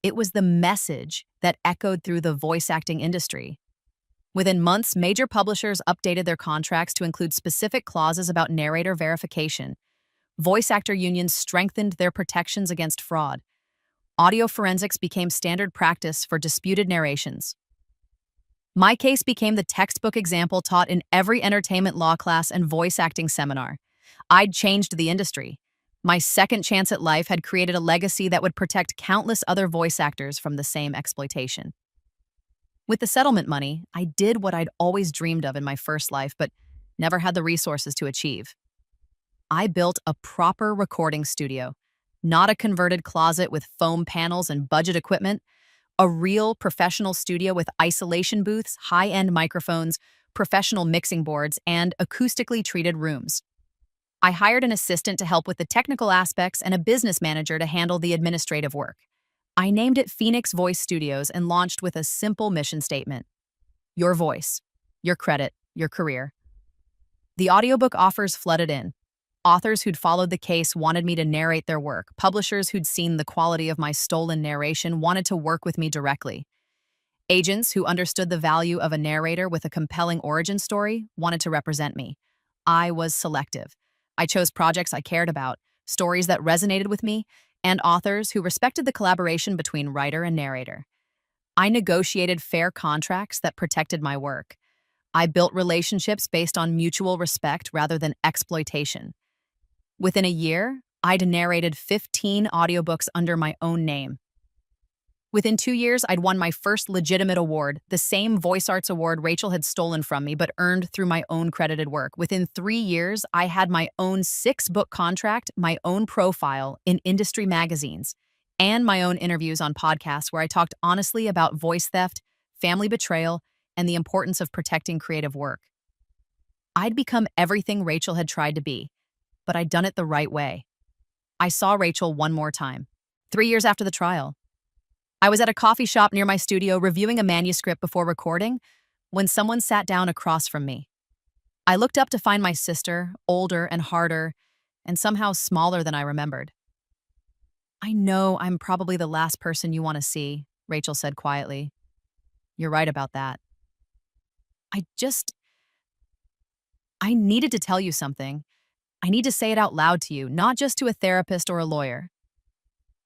It was the message that echoed through the voice acting industry. Within months, major publishers updated their contracts to include specific clauses about narrator verification. Voice actor unions strengthened their protections against fraud. Audio forensics became standard practice for disputed narrations. My case became the textbook example taught in every entertainment law class and voice acting seminar. I'd changed the industry. My second chance at life had created a legacy that would protect countless other voice actors from the same exploitation. With the settlement money, I did what I'd always dreamed of in my first life, but never had the resources to achieve. I built a proper recording studio, not a converted closet with foam panels and budget equipment, a real professional studio with isolation booths, high-end microphones, professional mixing boards, and acoustically treated rooms. I hired an assistant to help with the technical aspects and a business manager to handle the administrative work. I named it Phoenix Voice Studios and launched with a simple mission statement: your voice, your credit, your career. The audiobook offers flooded in. Authors who'd followed the case wanted me to narrate their work. Publishers who'd seen the quality of my stolen narration wanted to work with me directly. Agents who understood the value of a narrator with a compelling origin story wanted to represent me. I was selective. I chose projects I cared about, stories that resonated with me, and authors who respected the collaboration between writer and narrator. I negotiated fair contracts that protected my work. I built relationships based on mutual respect rather than exploitation. Within a year, I'd narrated 15 audiobooks under my own name. Within 2 years, I'd won my first legitimate award, the same Voice Arts Award Rachel had stolen from me but earned through my own credited work. Within 3 years, I had my own 6-book contract, my own profile in industry magazines, and my own interviews on podcasts where I talked honestly about voice theft, family betrayal, and the importance of protecting creative work. I'd become everything Rachel had tried to be, but I'd done it the right way. I saw Rachel one more time, 3 years after the trial. I was at a coffee shop near my studio reviewing a manuscript before recording when someone sat down across from me. I looked up to find my sister, older and harder, and somehow smaller than I remembered. "I know I'm probably the last person you want to see," Rachel said quietly. "You're right about that. I needed to tell you something. I need to say it out loud to you, not just to a therapist or a lawyer."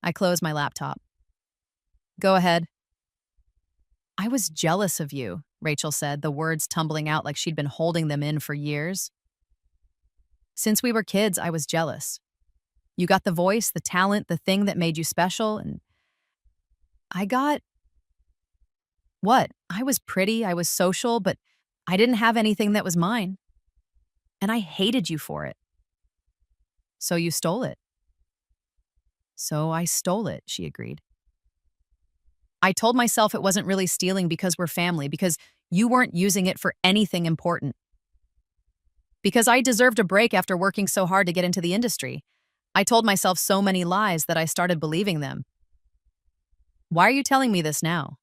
I closed my laptop. "Go ahead." "I was jealous of you," Rachel said, the words tumbling out like she'd been holding them in for years. "Since we were kids, I was jealous. You got the voice, the talent, the thing that made you special, and I got what? I was pretty, I was social, but I didn't have anything that was mine. And I hated you for it." "So you stole it." "So I stole it," she agreed. "I told myself it wasn't really stealing because we're family, because you weren't using it for anything important. Because I deserved a break after working so hard to get into the industry. I told myself so many lies that I started believing them." "Why are you telling me this now?"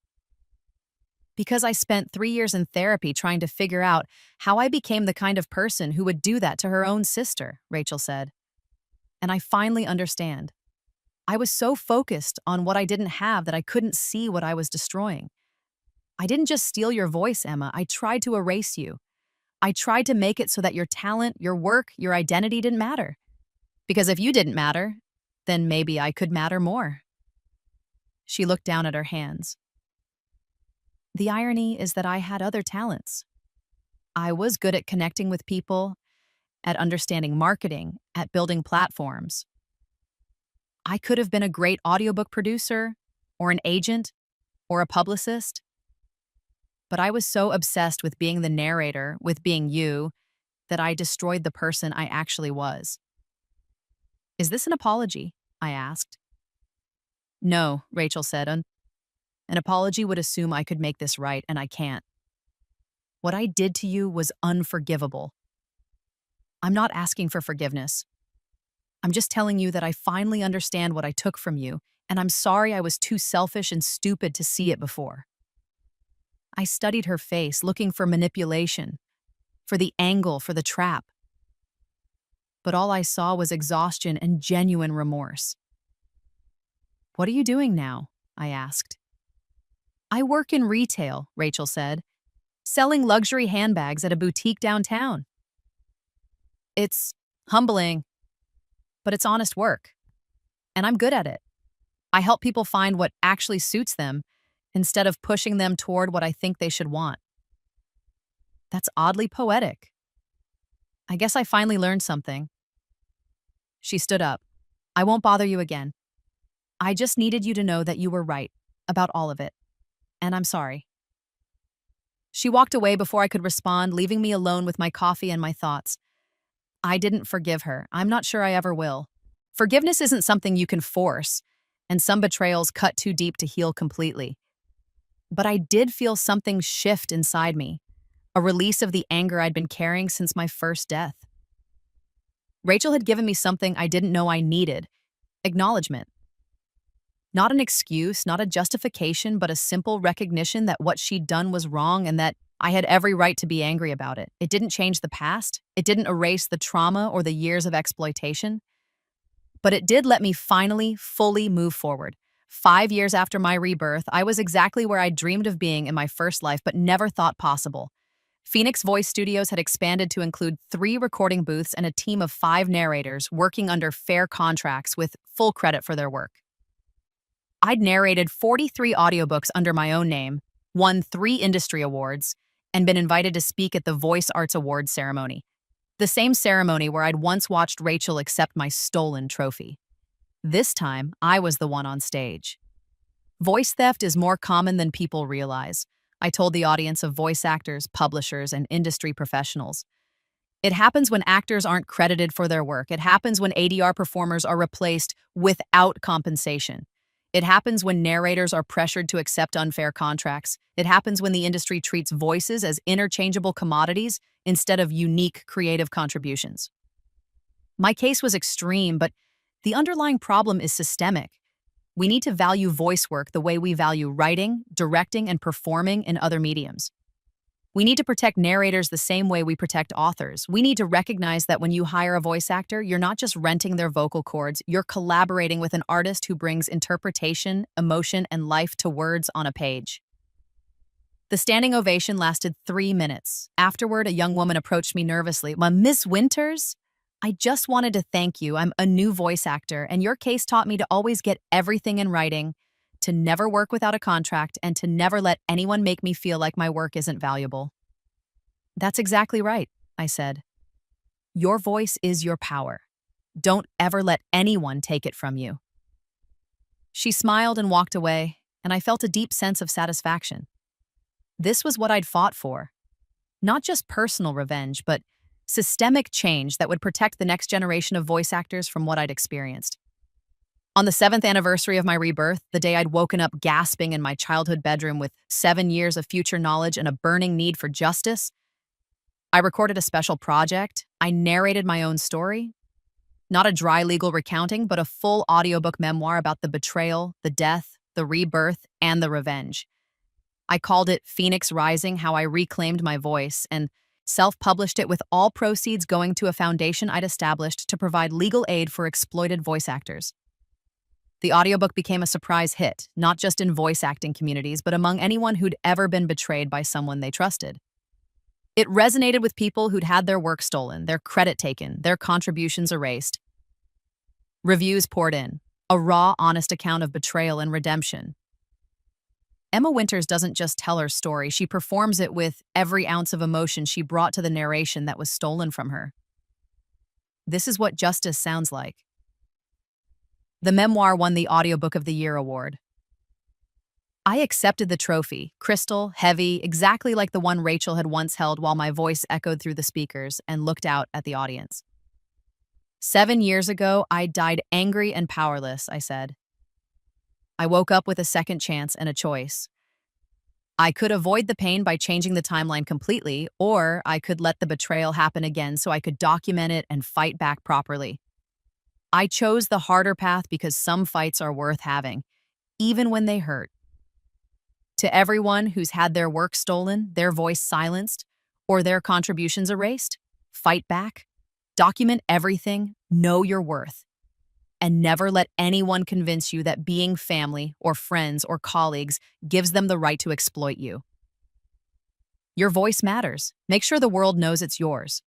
"Because I spent 3 years in therapy trying to figure out how I became the kind of person who would do that to her own sister," Rachel said. "And I finally understand. I was so focused on what I didn't have that I couldn't see what I was destroying. I didn't just steal your voice, Emma. I tried to erase you. I tried to make it so that your talent, your work, your identity didn't matter. Because if you didn't matter, then maybe I could matter more." She looked down at her hands. "The irony is that I had other talents. I was good at connecting with people, at understanding marketing, at building platforms. I could have been a great audiobook producer, or an agent, or a publicist. But I was so obsessed with being the narrator, with being you, that I destroyed the person I actually was." "Is this an apology?" I asked. "No," Rachel said. An apology would assume I could make this right, and I can't. What I did to you was unforgivable. I'm not asking for forgiveness. I'm just telling you that I finally understand what I took from you, and I'm sorry I was too selfish and stupid to see it before." I studied her face, looking for manipulation, for the angle, for the trap. But all I saw was exhaustion and genuine remorse. "What are you doing now?" I asked. "I work in retail," Rachel said, "selling luxury handbags at a boutique downtown. It's humbling, but it's honest work. And I'm good at it. I help people find what actually suits them instead of pushing them toward what I think they should want." That's oddly poetic. I guess I finally learned something. She stood up. "I won't bother you again. I just needed you to know that you were right about all of it. And I'm sorry." She walked away before I could respond, leaving me alone with my coffee and my thoughts. I didn't forgive her. I'm not sure I ever will. Forgiveness isn't something you can force, and some betrayals cut too deep to heal completely. But I did feel something shift inside me, a release of the anger I'd been carrying since my first death. Rachel had given me something I didn't know I needed: acknowledgement. Not an excuse, not a justification, but a simple recognition that what she'd done was wrong and that I had every right to be angry about it. It didn't change the past. It didn't erase the trauma or the years of exploitation. But it did let me finally, fully move forward. 5 years after my rebirth, I was exactly where I dreamed of being in my first life but never thought possible. Phoenix Voice Studios had expanded to include 3 recording booths and a team of 5 narrators working under fair contracts with full credit for their work. I'd narrated 43 audiobooks under my own name, won 3 industry awards, and been invited to speak at the Voice Arts Awards ceremony, the same ceremony where I'd once watched Rachel accept my stolen trophy. This time, I was the one on stage. Voice theft is more common than people realize, I told the audience of voice actors, publishers, and industry professionals. It happens when actors aren't credited for their work. It happens when ADR performers are replaced without compensation. It happens when narrators are pressured to accept unfair contracts. It happens when the industry treats voices as interchangeable commodities instead of unique creative contributions. My case was extreme, but the underlying problem is systemic. We need to value voice work the way we value writing, directing, and performing in other mediums. We need to protect narrators the same way we protect authors. We need to recognize that when you hire a voice actor, you're not just renting their vocal cords, you're collaborating with an artist who brings interpretation, emotion, and life to words on a page. The standing ovation lasted 3 minutes. Afterward, a young woman approached me nervously. Miss Winters? I just wanted to thank you. I'm a new voice actor, and your case taught me to always get everything in writing, to never work without a contract, and to never let anyone make me feel like my work isn't valuable. That's exactly right, I said. Your voice is your power. Don't ever let anyone take it from you. She smiled and walked away, and I felt a deep sense of satisfaction. This was what I'd fought for. Not just personal revenge, but systemic change that would protect the next generation of voice actors from what I'd experienced. On the 7th anniversary of my rebirth, the day I'd woken up gasping in my childhood bedroom with 7 years of future knowledge and a burning need for justice, I recorded a special project. I narrated my own story. Not a dry legal recounting, but a full audiobook memoir about the betrayal, the death, the rebirth, and the revenge. I called it Phoenix Rising: How I Reclaimed My Voice, and self-published it with all proceeds going to a foundation I'd established to provide legal aid for exploited voice actors. The audiobook became a surprise hit, not just in voice acting communities, but among anyone who'd ever been betrayed by someone they trusted. It resonated with people who'd had their work stolen, their credit taken, their contributions erased. Reviews poured in, a raw, honest account of betrayal and redemption. Emma Winters doesn't just tell her story, she performs it with every ounce of emotion she brought to the narration that was stolen from her. This is what justice sounds like. The memoir won the Audiobook of the Year award. I accepted the trophy, crystal, heavy, exactly like the one Rachel had once held while my voice echoed through the speakers, and looked out at the audience. 7 years ago, I died angry and powerless, I said. I woke up with a second chance and a choice. I could avoid the pain by changing the timeline completely, or I could let the betrayal happen again so I could document it and fight back properly. I chose the harder path because some fights are worth having, even when they hurt. To everyone who's had their work stolen, their voice silenced, or their contributions erased, fight back, document everything, know your worth. And never let anyone convince you that being family or friends or colleagues gives them the right to exploit you. Your voice matters. Make sure the world knows it's yours.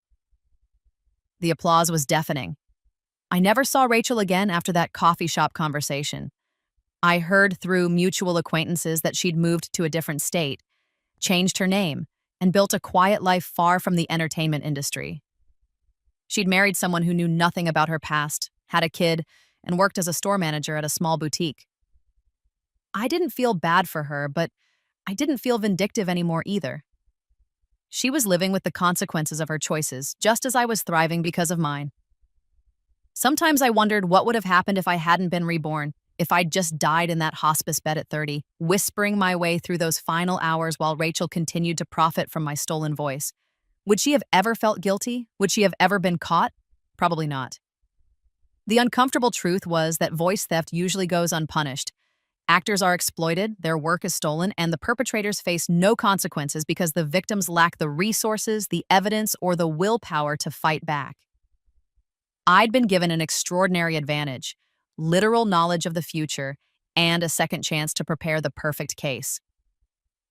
The applause was deafening. I never saw Rachel again after that coffee shop conversation. I heard through mutual acquaintances that she'd moved to a different state, changed her name, and built a quiet life far from the entertainment industry. She'd married someone who knew nothing about her past, had a kid, and worked as a store manager at a small boutique. I didn't feel bad for her, but I didn't feel vindictive anymore either. She was living with the consequences of her choices, just as I was thriving because of mine. Sometimes I wondered what would have happened if I hadn't been reborn, if I'd just died in that hospice bed at 30, whispering my way through those final hours while Rachel continued to profit from my stolen voice. Would she have ever felt guilty? Would she have ever been caught? Probably not. The uncomfortable truth was that voice theft usually goes unpunished. Actors are exploited, their work is stolen, and the perpetrators face no consequences because the victims lack the resources, the evidence, or the willpower to fight back. I'd been given an extraordinary advantage, literal knowledge of the future, and a second chance to prepare the perfect case.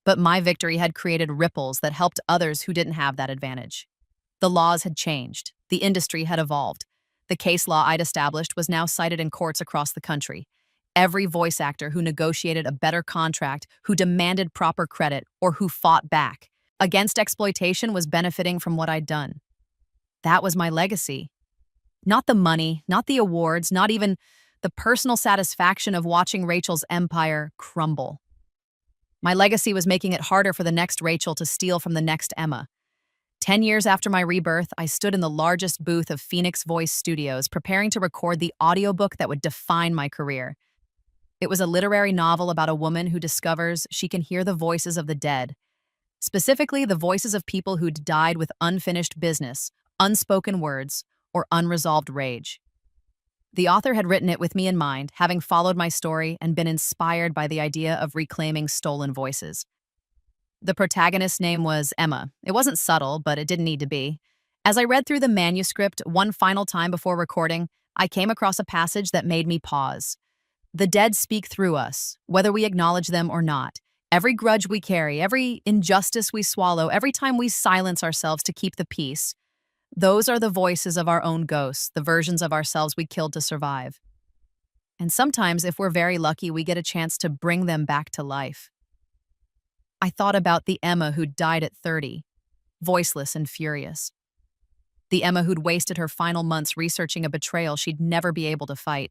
But my victory had created ripples that helped others who didn't have that advantage. The laws had changed. The industry had evolved. The case law I'd established was now cited in courts across the country. Every voice actor who negotiated a better contract, who demanded proper credit, or who fought back against exploitation was benefiting from what I'd done. That was my legacy. Not the money, not the awards, not even the personal satisfaction of watching Rachel's empire crumble. My legacy was making it harder for the next Rachel to steal from the next Emma. 10 years after my rebirth, I stood in the largest booth of Phoenix Voice Studios, preparing to record the audiobook that would define my career. It was a literary novel about a woman who discovers she can hear the voices of the dead, specifically the voices of people who'd died with unfinished business, unspoken words, or unresolved rage. The author had written it with me in mind, having followed my story and been inspired by the idea of reclaiming stolen voices. The protagonist's name was Emma. It wasn't subtle, but it didn't need to be. As I read through the manuscript one final time before recording, I came across a passage that made me pause. The dead speak through us, whether we acknowledge them or not. Every grudge we carry, every injustice we swallow, every time we silence ourselves to keep the peace, those are the voices of our own ghosts, the versions of ourselves we killed to survive. And sometimes, if we're very lucky, we get a chance to bring them back to life. I thought about the Emma who'd died at 30, voiceless and furious. The Emma who'd wasted her final months researching a betrayal she'd never be able to fight.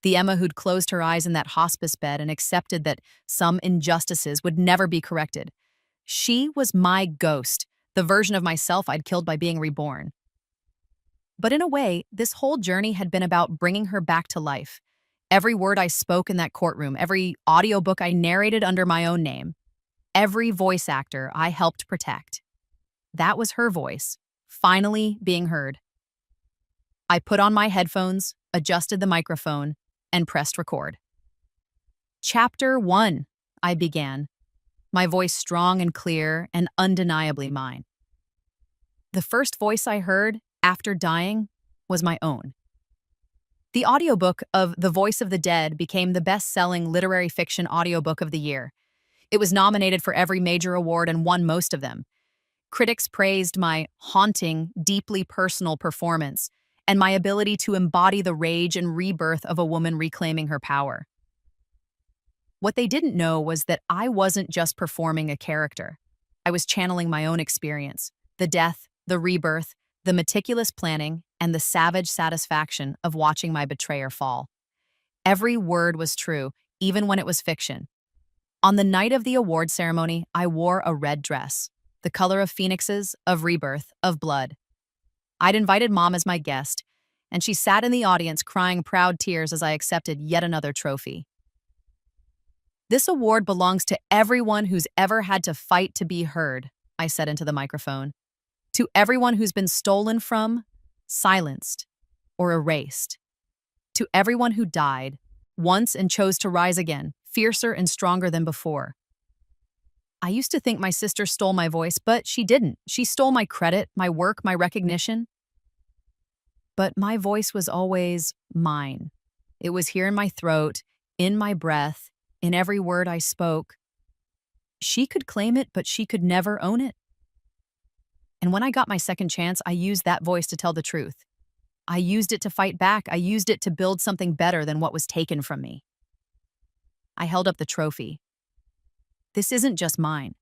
The Emma who'd closed her eyes in that hospice bed and accepted that some injustices would never be corrected. She was my ghost, the version of myself I'd killed by being reborn. But in a way, this whole journey had been about bringing her back to life. Every word I spoke in that courtroom, every audiobook I narrated under my own name, every voice actor I helped protect. That was her voice, finally being heard. I put on my headphones, adjusted the microphone, and pressed record. Chapter 1, I began, my voice strong and clear and undeniably mine. The first voice I heard after dying was my own. The audiobook of The Voice of the Dead became the best-selling literary fiction audiobook of the year. It was nominated for every major award and won most of them. Critics praised my haunting, deeply personal performance and my ability to embody the rage and rebirth of a woman reclaiming her power. What they didn't know was that I wasn't just performing a character. I was channeling my own experience, the death, the rebirth, the meticulous planning, and the savage satisfaction of watching my betrayer fall. Every word was true, even when it was fiction. On the night of the award ceremony, I wore a red dress, the color of phoenixes, of rebirth, of blood. I'd invited Mom as my guest, and she sat in the audience crying proud tears as I accepted yet another trophy. This award belongs to everyone who's ever had to fight to be heard, I said into the microphone. To everyone who's been stolen from, silenced, or erased. To everyone who died, once and chose to rise again, fiercer and stronger than before. I used to think my sister stole my voice, but she didn't. She stole my credit, my work, my recognition. But my voice was always mine. It was here in my throat, in my breath, in every word I spoke. She could claim it, but she could never own it. And when I got my second chance, I used that voice to tell the truth. I used it to fight back. I used it to build something better than what was taken from me. I held up the trophy. This isn't just mine.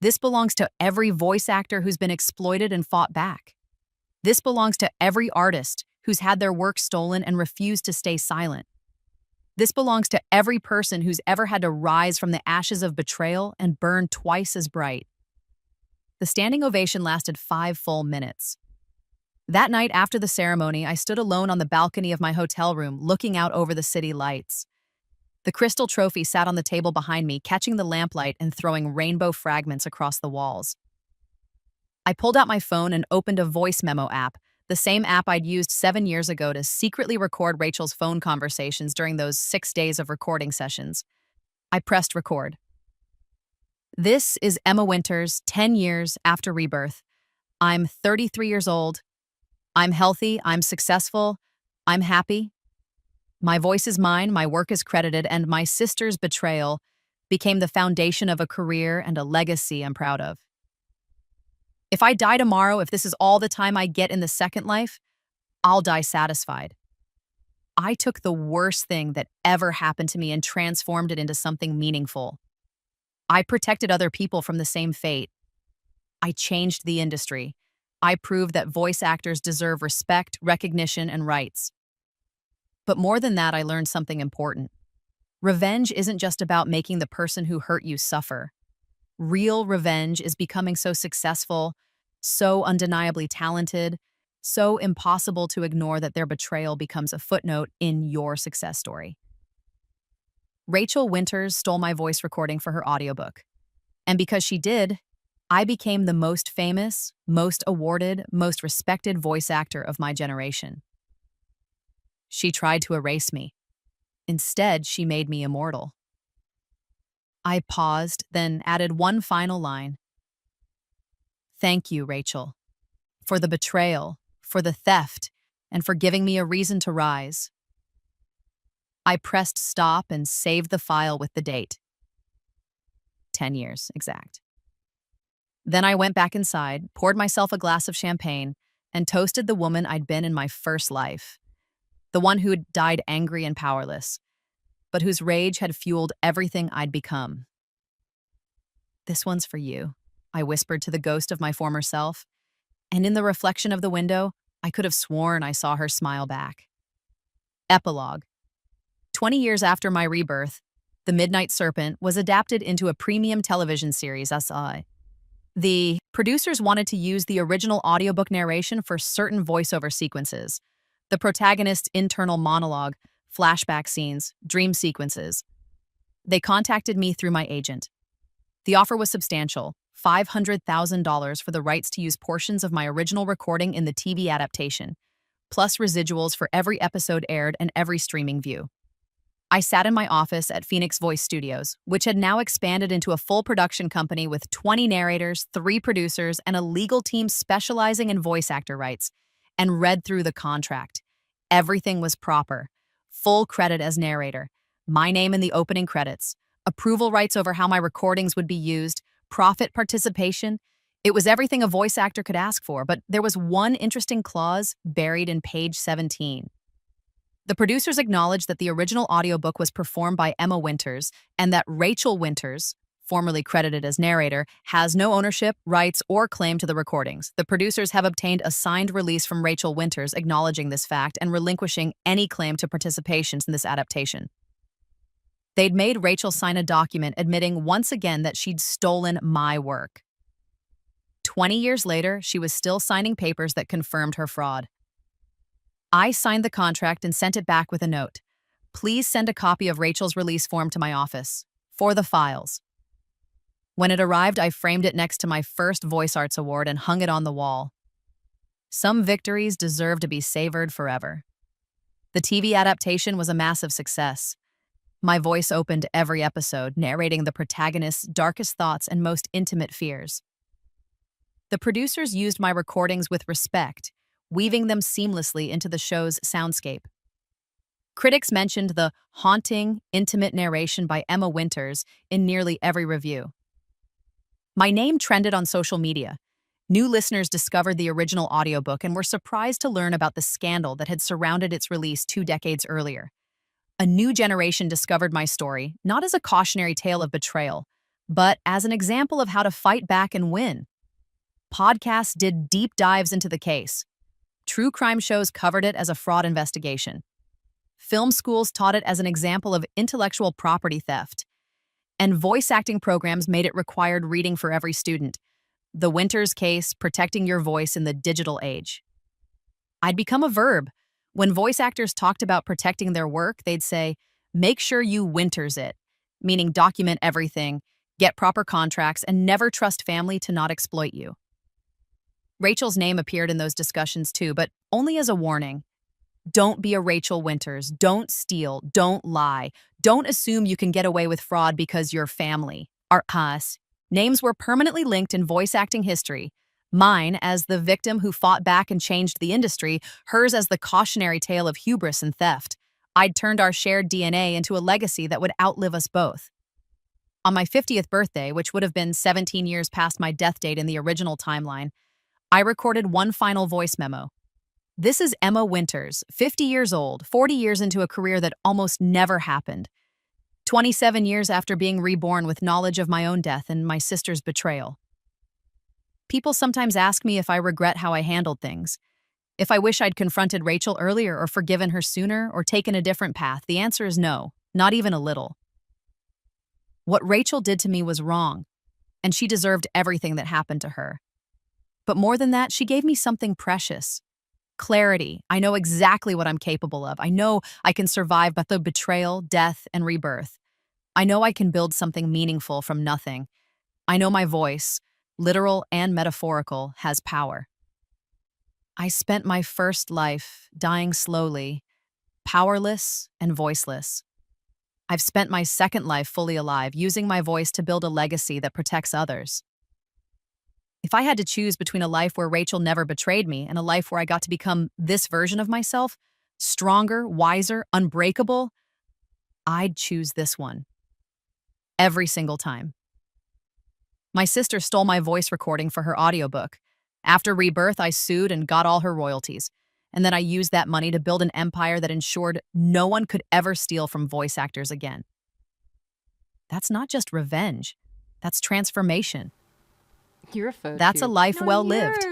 This belongs to every voice actor who's been exploited and fought back. This belongs to every artist who's had their work stolen and refused to stay silent. This belongs to every person who's ever had to rise from the ashes of betrayal and burn twice as bright. The standing ovation lasted 5 full minutes. That night after the ceremony, I stood alone on the balcony of my hotel room, looking out over the city lights. The crystal trophy sat on the table behind me, catching the lamplight and throwing rainbow fragments across the walls. I pulled out my phone and opened a voice memo app, the same app I'd used 7 years ago to secretly record Rachel's phone conversations during those 6 days of recording sessions. I pressed record. This is Emma Winters, 10 years after rebirth. I'm 33 years old. I'm healthy, I'm successful, I'm happy. My voice is mine, my work is credited, and my sister's betrayal became the foundation of a career and a legacy I'm proud of. If I die tomorrow, if this is all the time I get in the second life, I'll die satisfied. I took the worst thing that ever happened to me and transformed it into something meaningful. I protected other people from the same fate. I changed the industry. I proved that voice actors deserve respect, recognition, and rights. But more than that, I learned something important. Revenge isn't just about making the person who hurt you suffer. Real revenge is becoming so successful, so undeniably talented, so impossible to ignore that their betrayal becomes a footnote in your success story. Rachel Winters stole my voice recording for her audiobook. And because she did, I became the most famous, most awarded, most respected voice actor of my generation. She tried to erase me. Instead, she made me immortal. I paused, then added one final line. Thank you, Rachel, for the betrayal, for the theft, and for giving me a reason to rise. I pressed stop and saved the file with the date. 10 years, exact. Then I went back inside, poured myself a glass of champagne, and toasted the woman I'd been in my first life. The one who'd died angry and powerless, but whose rage had fueled everything I'd become. This one's for you, I whispered to the ghost of my former self, and in the reflection of the window, I could have sworn I saw her smile back. Epilogue. 20 years after my rebirth, The Midnight Serpent was adapted into a premium television series, SI. The producers wanted to use the original audiobook narration for certain voiceover sequences, the protagonist's internal monologue, flashback scenes, dream sequences. They contacted me through my agent. The offer was substantial, $500,000 for the rights to use portions of my original recording in the TV adaptation, plus residuals for every episode aired and every streaming view. I sat in my office at Phoenix Voice Studios, which had now expanded into a full production company with 20 narrators, 3 producers, and a legal team specializing in voice actor rights, and read through the contract. Everything was proper. Full credit as narrator, my name in the opening credits, approval rights over how my recordings would be used, profit participation. It was everything a voice actor could ask for, but there was one interesting clause buried in page 17. The producers acknowledged that the original audiobook was performed by Emma Winters and that Rachel Winters, formerly credited as narrator, has no ownership, rights, or claim to the recordings. The producers have obtained a signed release from Rachel Winters acknowledging this fact and relinquishing any claim to participations in this adaptation. They'd made Rachel sign a document admitting once again that she'd stolen my work. 20 years later, she was still signing papers that confirmed her fraud. I signed the contract and sent it back with a note. Please send a copy of Rachel's release form to my office, for the files. When it arrived, I framed it next to my first Voice Arts Award and hung it on the wall. Some victories deserve to be savored forever. The TV adaptation was a massive success. My voice opened every episode, narrating the protagonist's darkest thoughts and most intimate fears. The producers used my recordings with respect, weaving them seamlessly into the show's soundscape. Critics mentioned the haunting, intimate narration by Emma Winters in nearly every review. My name trended on social media. New listeners discovered the original audiobook and were surprised to learn about the scandal that had surrounded its release 2 decades earlier. A new generation discovered my story, not as a cautionary tale of betrayal, but as an example of how to fight back and win. Podcasts did deep dives into the case. True crime shows covered it as a fraud investigation. Film schools taught it as an example of intellectual property theft. And voice acting programs made it required reading for every student. The Winters case, protecting your voice in the digital age. I'd become a verb. When voice actors talked about protecting their work, they'd say, make sure you Winters it, meaning document everything, get proper contracts, and never trust family to not exploit you. Rachel's name appeared in those discussions too, but only as a warning. Don't be a Rachel Winters. Don't steal. Don't lie. Don't assume you can get away with fraud because you're family. Our us. Names were permanently linked in voice acting history. Mine as the victim who fought back and changed the industry, hers as the cautionary tale of hubris and theft. I'd turned our shared DNA into a legacy that would outlive us both. On my 50th birthday, which would have been 17 years past my death date in the original timeline, I recorded one final voice memo. This is Emma Winters, 50 years old, 40 years into a career that almost never happened. 27 years after being reborn with knowledge of my own death and my sister's betrayal. People sometimes ask me if I regret how I handled things. If I wish I'd confronted Rachel earlier or forgiven her sooner or taken a different path, the answer is no, not even a little. What Rachel did to me was wrong, and she deserved everything that happened to her. But more than that, she gave me something precious. Clarity. I know exactly what I'm capable of. I know I can survive both the betrayal, death, and rebirth. I know I can build something meaningful from nothing. I know my voice, literal and metaphorical, has power. I spent my first life dying slowly, powerless and voiceless. I've spent my second life fully alive, using my voice to build a legacy that protects others. If I had to choose between a life where Rachel never betrayed me and a life where I got to become this version of myself, stronger, wiser, unbreakable, I'd choose this one. Every single time. My sister stole my voice recording for her audiobook. After Rebirth, I sued and got all her royalties. And then I used that money to build an empire that ensured no one could ever steal from voice actors again. That's not just revenge. That's transformation. You're a photo That's a tube. life well lived.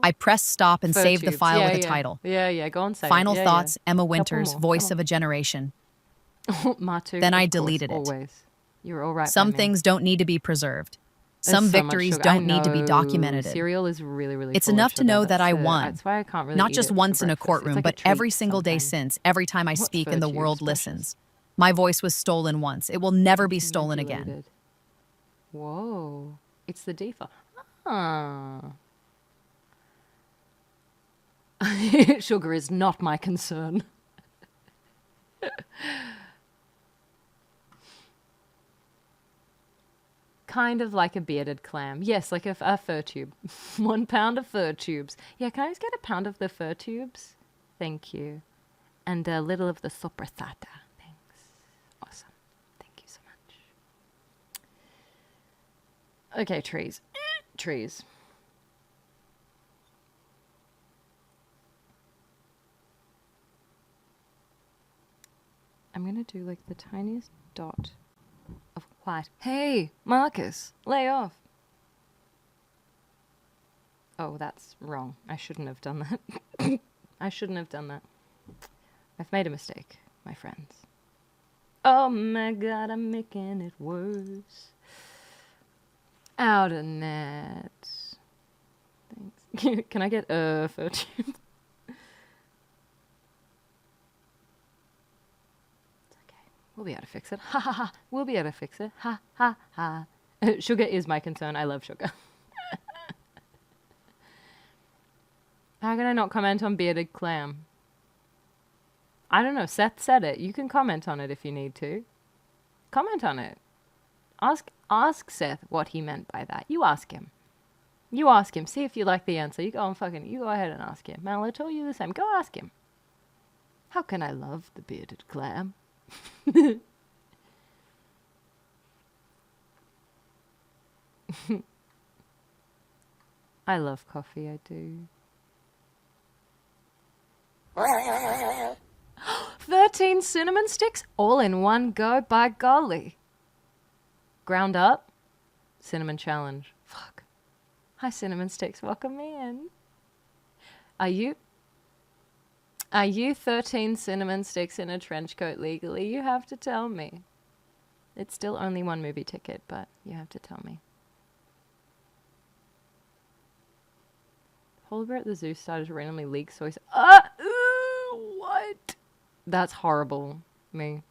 I pressed stop and saved the Tubes. file Yeah, with a yeah. title. Yeah, go on, say Final it. thoughts, Emma Couple Winters, more, voice come of a generation. on. Matu, Then I of course, deleted it. Always. You're all right. Some by me. things don't need to be preserved. There's Some so much victories sugar. I don't need to be know. documented. Cereal is really, really It's full of enough to sugar. know that I won. That's why I can't really Not eat just it for once in a breakfast. It's courtroom, like but a every treat single day sometimes. since, every time I What's speak and the Fur world Tubes, precious? listens. My voice was stolen once. It will never be It's stolen again. manipulated. Whoa. It's the default. Ah. Sugar is not my concern. Kind of like a bearded clam. Yes, like a fur tube. 1 pound of fur tubes. Yeah, can I just get a pound of the fur tubes? Thank you. And a little of the sopressata. Thanks. Awesome. Thank you so much. Okay, trees. Trees. I'm going to do like the tiniest dot of white. Hey, Marcus, lay off. Oh, that's wrong. I shouldn't have done that. I shouldn't have done that. I've made a mistake, my friends. Oh my god, I'm making it worse. Out of net. Thanks. Can I get a photo tube? We'll be able to fix it. Ha ha ha. We'll be able to fix it. Ha ha ha. Sugar is my concern. I love sugar. How can I not comment on bearded clam? I don't know. Seth said it. You can comment on it if you need to. Comment on it. Ask Seth what he meant by that. You ask him. You ask him. See if you like the answer. You go ahead and ask him. Mal, I told you the same. Go ask him. How can I love the bearded clam? I love coffee, I do. 13 cinnamon sticks all in one go, by golly. Ground up, cinnamon challenge. Fuck. Hi, cinnamon sticks, welcome in. Are you 13 cinnamon sticks in a trench coat legally? You have to tell me. It's still only one movie ticket, but you have to tell me. Polar bear at the zoo started to randomly leak soy. Ooh, what? That's horrible. Me.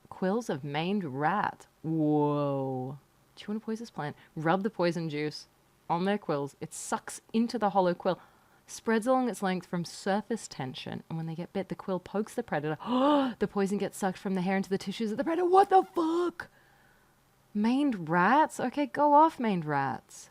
Quills of maned rat. Whoa. Do you want to poison this plant? Rub the poison juice on their quills. It sucks into the hollow quill, spreads along its length from surface tension, and when they get bit, the quill pokes the predator. The poison gets sucked from the hair into the tissues of the predator. What the fuck? Maned rats? Okay, go off, maned rats.